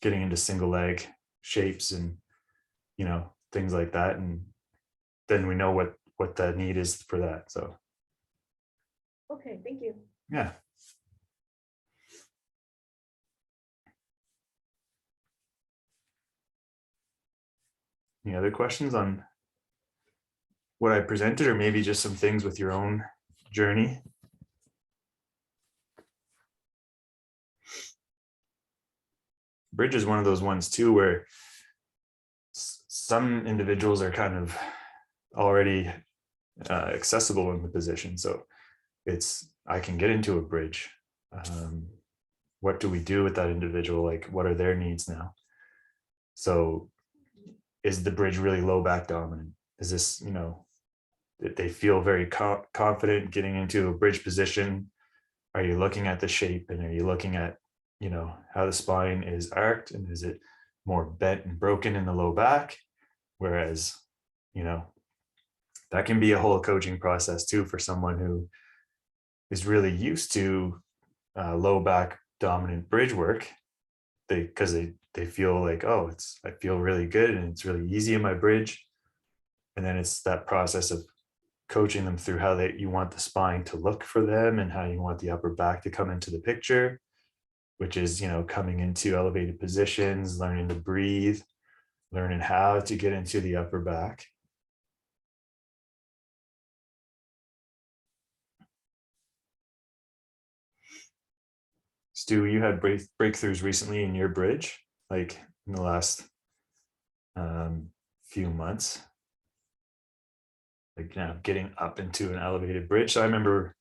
getting into single leg shapes and, things like that. And then we know what the need is for that. So, Okay, thank you. yeah. Any other questions on what I presented, or maybe just some things with your own journey? Bridge is one of those ones too, where some individuals are kind of already accessible in the position. So I can get into a bridge. What do we do with that individual? Like, what are their needs now? So is the bridge really low back dominant? Is this, that they feel very confident getting into a bridge position? Are you looking at the shape, and are you looking at, how the spine is arched, and is it more bent and broken in the low back? Whereas, that can be a whole coaching process too for someone who is really used to low back dominant bridge work. Because they feel like, oh, I feel really good and it's really easy in my bridge. And then it's that process of coaching them through how you want the spine to look for them, and how you want the upper back to come into the picture, which is, coming into elevated positions, learning to breathe, learning how to get into the upper back. Stu, you had breakthroughs recently in your bridge, like in the last few months, like getting up into an elevated bridge. So I remember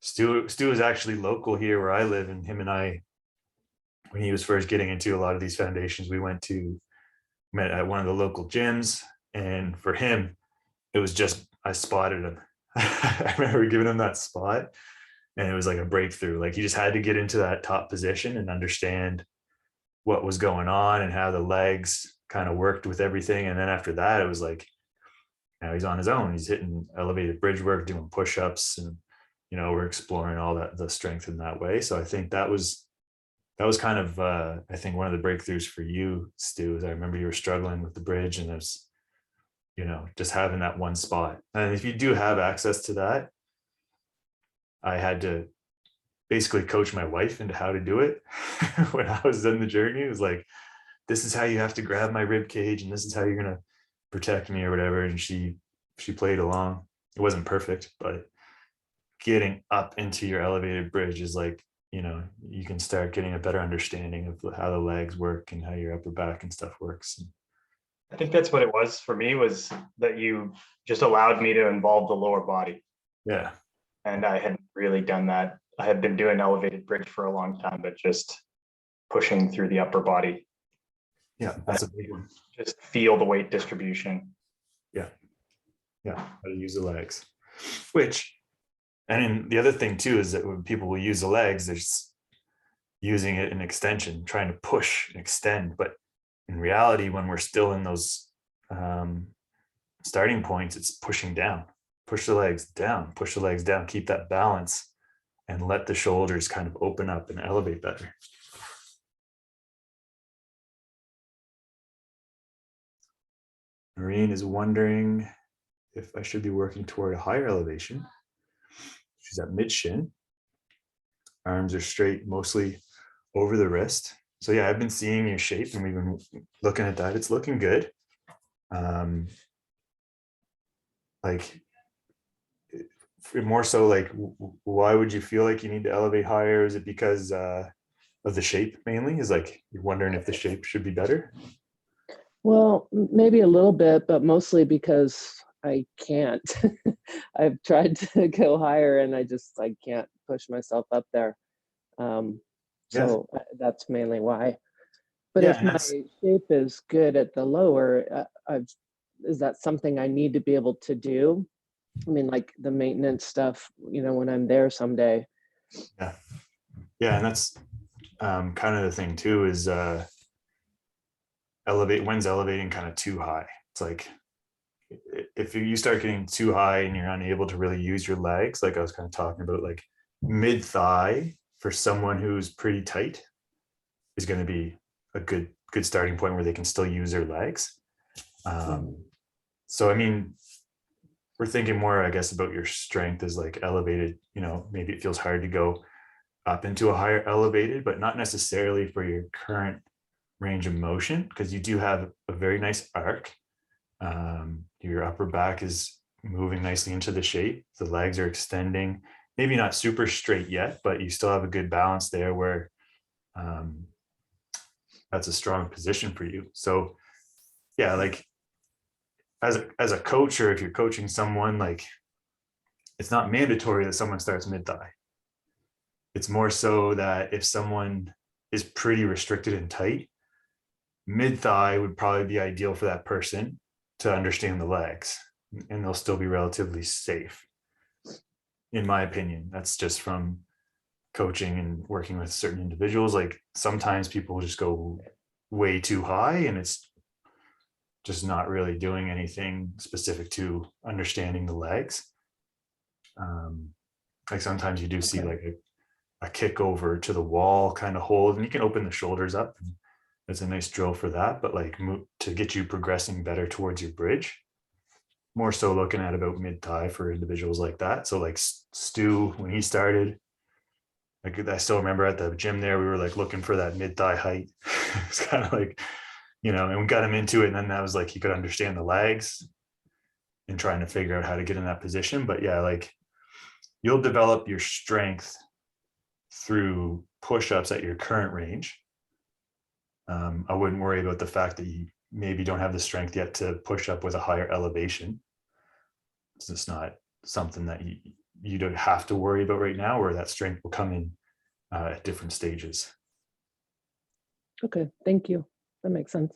Stu is actually local here where I live, and him and I, when he was first getting into a lot of these foundations, we met at one of the local gyms, and for him, it was just, I spotted him. I remember giving him that spot, and it was like a breakthrough. Like he just had to get into that top position and understand what was going on and how the legs kind of worked with everything. And then after that, it was like, now he's on his own. He's hitting elevated bridge work, doing push-ups, and we're exploring all the strength in that way. So I think that was kind of I think one of the breakthroughs for you, Stu, is I remember you were struggling with the bridge, and there's just having that one spot. And if you do have access to that, I had to basically coach my wife into how to do it when I was in the journey. It was like, this is how you have to grab my rib cage, and this is how you're going to protect me or whatever. And she played along. It wasn't perfect, but getting up into your elevated bridge is like, you can start getting a better understanding of how the legs work and how your upper back and stuff works. I think that's what it was for me, was that you just allowed me to involve the lower body. Yeah. And I hadn't really done that. I had been doing elevated bridge for a long time, but just pushing through the upper body. Yeah, that's a big one. Just feel the weight distribution. Yeah, how to use the legs. And then the other thing too is that when people will use the legs, they're just using it in extension, trying to push and extend. But in reality, when we're still in those starting points, it's pushing down. Push the legs down, push the legs down, keep that balance, and let the shoulders kind of open up and elevate better. Marine is wondering if I should be working toward a higher elevation. She's at mid shin. Arms are straight, mostly over the wrist. So yeah, I've been seeing your shape, and we've been looking at that. It's looking good. Like more so, like, why would you feel like you need to elevate higher? Is it because of the shape mainly? Is like you're wondering if the shape should be better? Well, maybe a little bit, but mostly because I can't. I've tried to go higher, and I can't push myself up there. So that's mainly why. But if my shape is good at the lower, is that something I need to be able to do? I mean, like the maintenance stuff, when I'm there someday. Yeah, and that's kind of the thing too, is when's elevating kind of too high? It's like, if you start getting too high and you're unable to really use your legs, like I was kind of talking about, like mid thigh for someone who's pretty tight is going to be a good starting point where they can still use their legs. So I mean, we're thinking more, I guess, about your strength is like elevated, you know, maybe it feels hard to go up into a higher elevated, but not necessarily for your current range of motion, because you do have a very nice arc. Your upper back is moving nicely into the shape. The legs are extending, maybe not super straight yet, but you still have a good balance there where that's a strong position for you. So yeah, like as a coach, or if you're coaching someone, like it's not mandatory that someone starts mid thigh. It's more so that if someone is pretty restricted and tight, mid thigh would probably be ideal for that person to understand the legs, and they'll still be relatively safe. In my opinion, that's just from coaching and working with certain individuals. Like sometimes people just go way too high and it's just not really doing anything specific to understanding the legs. Like sometimes you do see like a kick over to the wall kind of hold, and you can open the shoulders up. And it's a nice drill for that, but like to get you progressing better towards your bridge, more so looking at about mid thigh for individuals like that. So like Stu, when he started, like I still remember at the gym there, we were like looking for that mid thigh height. It's kind of like, you know, and we got him into it, and then that was like he could understand the legs and trying to figure out how to get in that position. But yeah, like you'll develop your strength through push-ups at your current range. I wouldn't worry about the fact that you maybe don't have the strength yet to push up with a higher elevation. It's just not something that you don't have to worry about right now, where that strength will come in at different stages. Okay, thank you. That makes sense.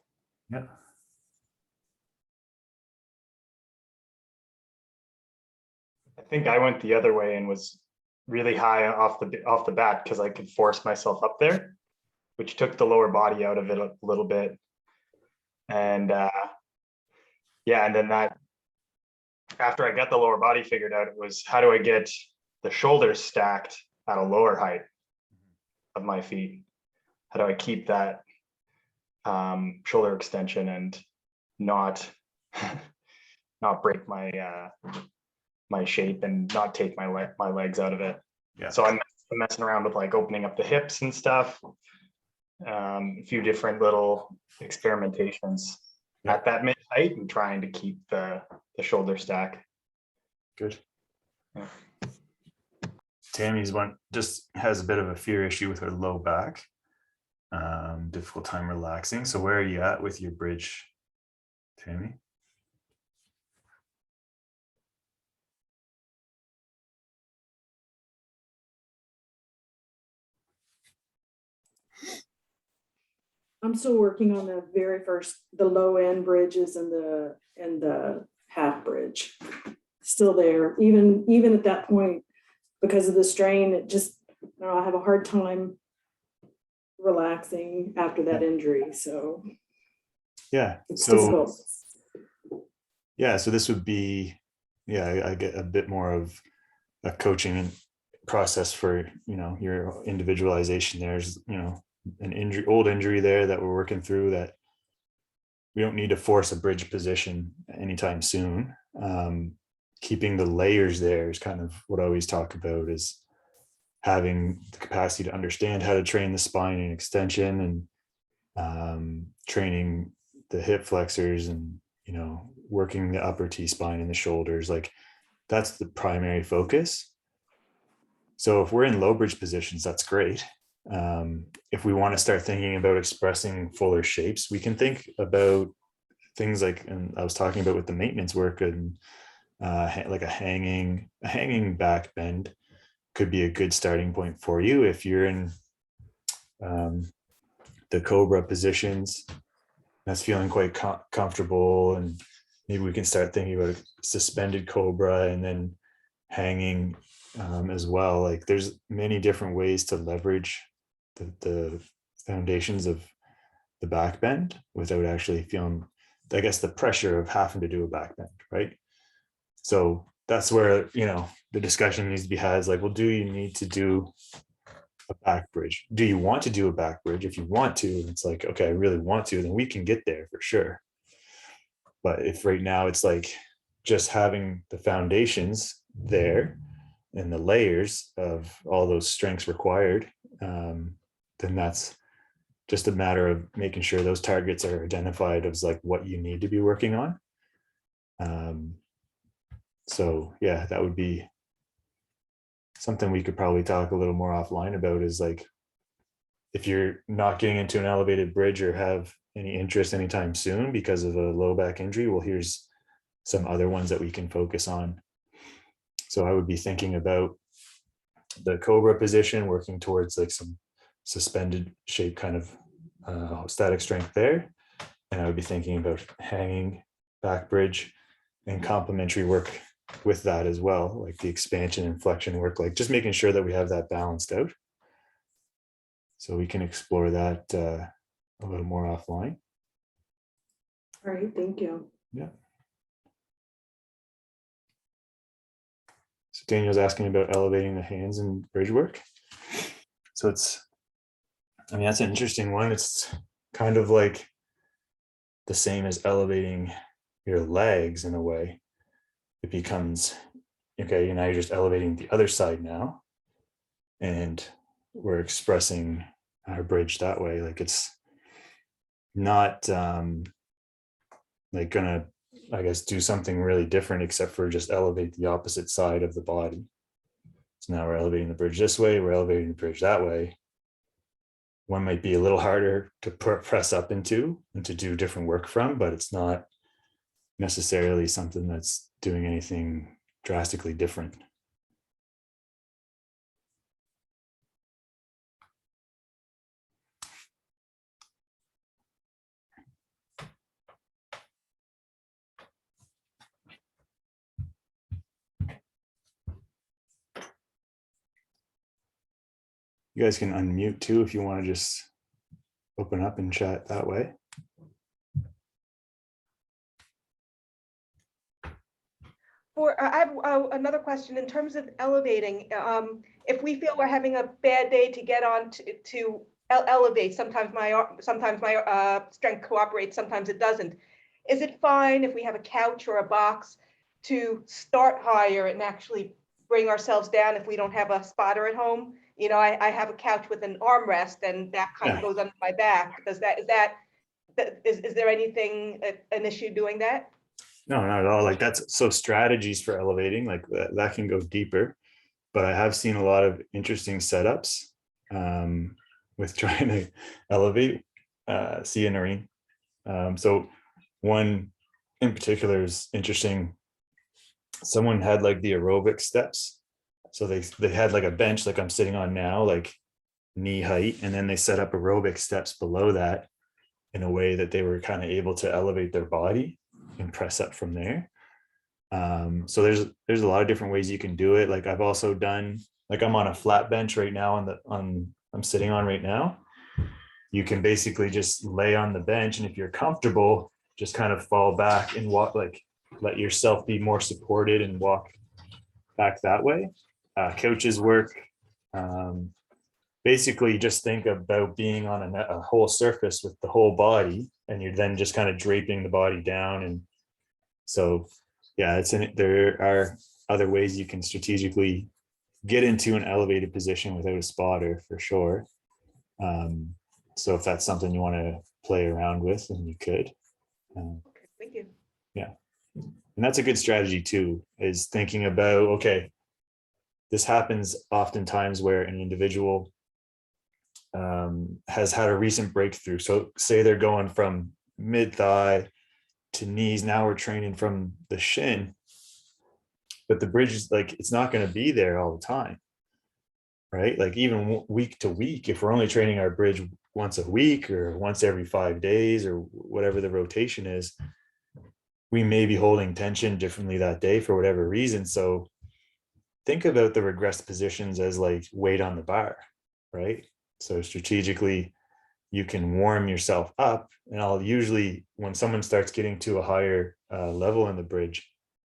Yeah. I think I went the other way and was really high off the bat because I could force myself up there, which took the lower body out of it a little bit. And yeah, and then that after I got the lower body figured out, it was how do I get the shoulders stacked at a lower height of my feet? How do I keep that shoulder extension and not break my my shape and not take my legs out of it? Yeah. So I'm messing around with like opening up the hips and stuff. A few different little experimentations at that mid height and trying to keep the shoulder stack. Good. Yeah. Tammy's one just has a bit of a fear issue with her low back. Difficult time relaxing. So where are you at with your bridge, Tammy? I'm still working on the low end bridges and the half bridge. Still there, even at that point, because of the strain, it just, I have a hard time relaxing after that injury. So Yeah. it's So difficult. yeah, so this would be, I get a bit more of a coaching process for, your individualization. There's, an old injury there that we're working through that we don't need to force a bridge position anytime soon. Keeping the layers there is kind of what I always talk about, is having the capacity to understand how to train the spine and extension, and training the hip flexors, and, working the upper T-spine and the shoulders. Like that's the primary focus. So if we're in low bridge positions, that's great. If we want to start thinking about expressing fuller shapes, we can think about things like, and I was talking about with the maintenance work, and like a hanging back bend could be a good starting point for you. If you're in the cobra positions, that's feeling quite comfortable, and maybe we can start thinking about a suspended cobra and then hanging as well. Like there's many different ways to leverage the foundations of the back bend without actually feeling, I guess, the pressure of having to do a back bend, right? So that's where, you know, the discussion needs to be had is like, well, do you need to do a back bridge? Do you want to do a back bridge? If you want to, it's like, okay, I really want to, then we can get there for sure. But if right now it's like just having the foundations there and the layers of all those strengths required, then that's just a matter of making sure those targets are identified as like what you need to be working on. So yeah, that would be something we could probably talk a little more offline about, is like, if you're not getting into an elevated bridge or have any interest anytime soon because of a low back injury, well, here's some other ones that we can focus on. So I would be thinking about the Cobra position, working towards like some suspended shape kind of static strength there. And I would be thinking about hanging back bridge and complementary work with that as well, like the expansion and flexion work, like just making sure that we have that balanced out. So we can explore that a little more offline. All right, thank you. Yeah. So Daniel's asking about elevating the hands and bridge work. So it's, I mean, that's an interesting one. It's kind of like the same as elevating your legs in a way. It becomes, okay, now you're just elevating the other side now. And we're expressing our bridge that way. Like it's not like gonna, I guess, do something really different except for just elevate the opposite side of the body. So now we're elevating the bridge this way, we're elevating the bridge that way. One might be a little harder to press up into and to do different work from, but it's not necessarily something that's doing anything drastically different. You guys can unmute too if you want to just open up and chat that way. I have another question in terms of elevating. If we feel we're having a bad day to get on to elevate, sometimes my strength cooperates, sometimes it doesn't. Is it fine if we have a couch or a box to start higher and actually bring ourselves down if we don't have a spotter at home? You know, I have a couch with an armrest and that kind of goes under my back. Is there anything, an issue doing that? No, not at all. Like that's, so strategies for elevating, like that can go deeper, but I have seen a lot of interesting setups with trying to elevate, see an arena. So one in particular is interesting. Someone had like the aerobic steps. So they had like a bench like I'm sitting on now, like knee height, and then they set up aerobic steps below that in a way that they were kind of able to elevate their body and press up from there. So there's a lot of different ways you can do it. Like I've also done, like I'm on a flat bench right now I'm sitting on right now. You can basically just lay on the bench, and if you're comfortable, just kind of fall back and walk, like let yourself be more supported and walk back that way. Couches work. Basically just think about being on a whole surface with the whole body, and you're then just kind of draping the body down. And so, yeah, there are other ways you can strategically get into an elevated position without a spotter for sure. So if that's something you want to play around with, then you could. Okay, thank you. Yeah. And that's a good strategy too, is thinking about, okay, this happens oftentimes where an individual has had a recent breakthrough. So say they're going from mid thigh to knees. Now we're training from the shin, but the bridge is like, it's not going to be there all the time, right? Like even week to week, if we're only training our bridge once a week or once every 5 days or whatever the rotation is, we may be holding tension differently that day for whatever reason. So think about the regressed positions as like weight on the bar, right? So strategically you can warm yourself up. And I'll usually, when someone starts getting to a higher level in the bridge,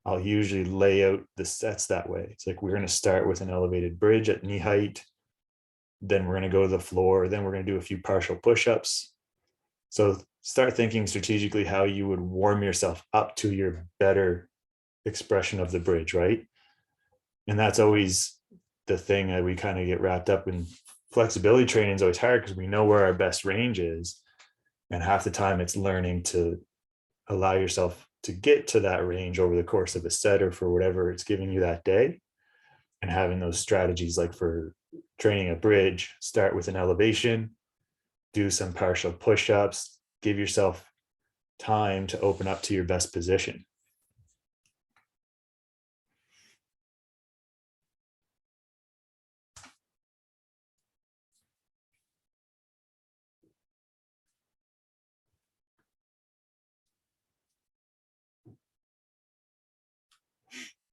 I'll usually lay out the sets that way. It's like, we're going to start with an elevated bridge at knee height. Then we're going to go to the floor. Then we're going to do a few partial push-ups. So start thinking strategically how you would warm yourself up to your better expression of the bridge, right? And that's always the thing that we kind of get wrapped up in. Flexibility training is always hard because we know where our best range is. And half the time it's learning to allow yourself to get to that range over the course of a set or for whatever it's giving you that day. And having those strategies, like for training a bridge, start with an elevation, do some partial push-ups, give yourself time to open up to your best position.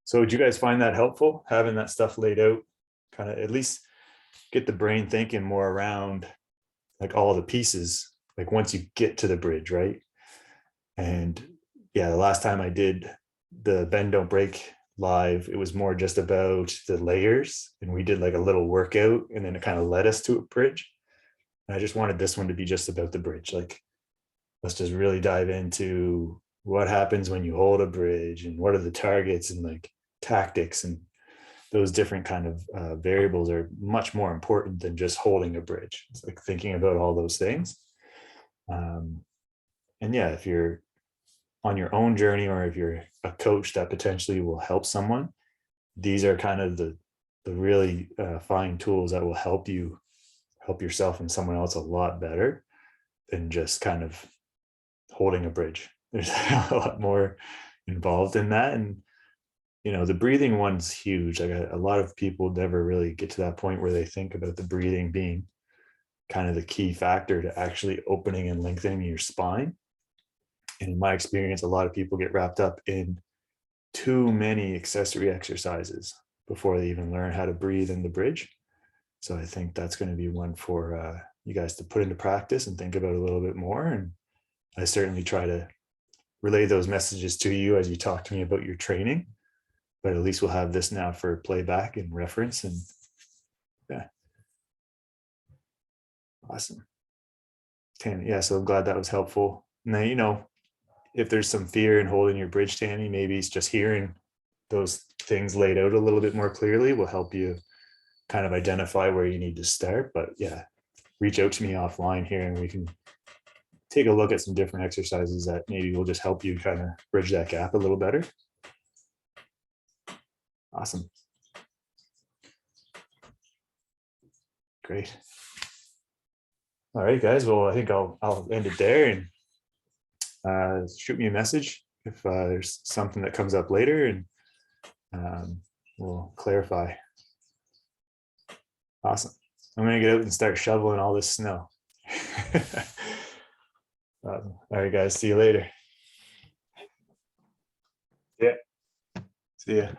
So would you guys find that helpful, having that stuff laid out, kind of at least get the brain thinking more around like all the pieces, like once you get to the bridge, right? And yeah, the last time I did the Bend Don't Break live, it was more just about the layers, and we did like a little workout, and then it kind of led us to a bridge. And I just wanted this one to be just about the bridge. Like, let's just really dive into what happens when you hold a bridge and what are the targets and like tactics, and those different kind of variables are much more important than just holding a bridge. It's like thinking about all those things. And yeah, if you're on your own journey, or if you're a coach that potentially will help someone, these are kind of the really fine tools that will help you help yourself and someone else a lot better than just kind of holding a bridge. There's a lot more involved in that. And you know, the breathing one's huge. Like a lot of people never really get to that point where they think about the breathing being kind of the key factor to actually opening and lengthening your spine. And in my experience, a lot of people get wrapped up in too many accessory exercises before they even learn how to breathe in the bridge. So I think that's going to be one for you guys to put into practice and think about a little bit more. And I certainly try to relay those messages to you as you talk to me about your training. But at least we'll have this now for playback and reference. And yeah. Awesome. Tammy, yeah, so I'm glad that was helpful. Now, you know, if there's some fear in holding your bridge, Tammy, maybe it's just hearing those things laid out a little bit more clearly will help you kind of identify where you need to start. But yeah, reach out to me offline here and we can take a look at some different exercises that maybe will just help you kind of bridge that gap a little better. Awesome. Great. All right, guys. Well, I think I'll end it there, and shoot me a message if there's something that comes up later, and we'll clarify. Awesome. I'm gonna get out and start shoveling all this snow. All right, guys. See you later. Yeah. See ya.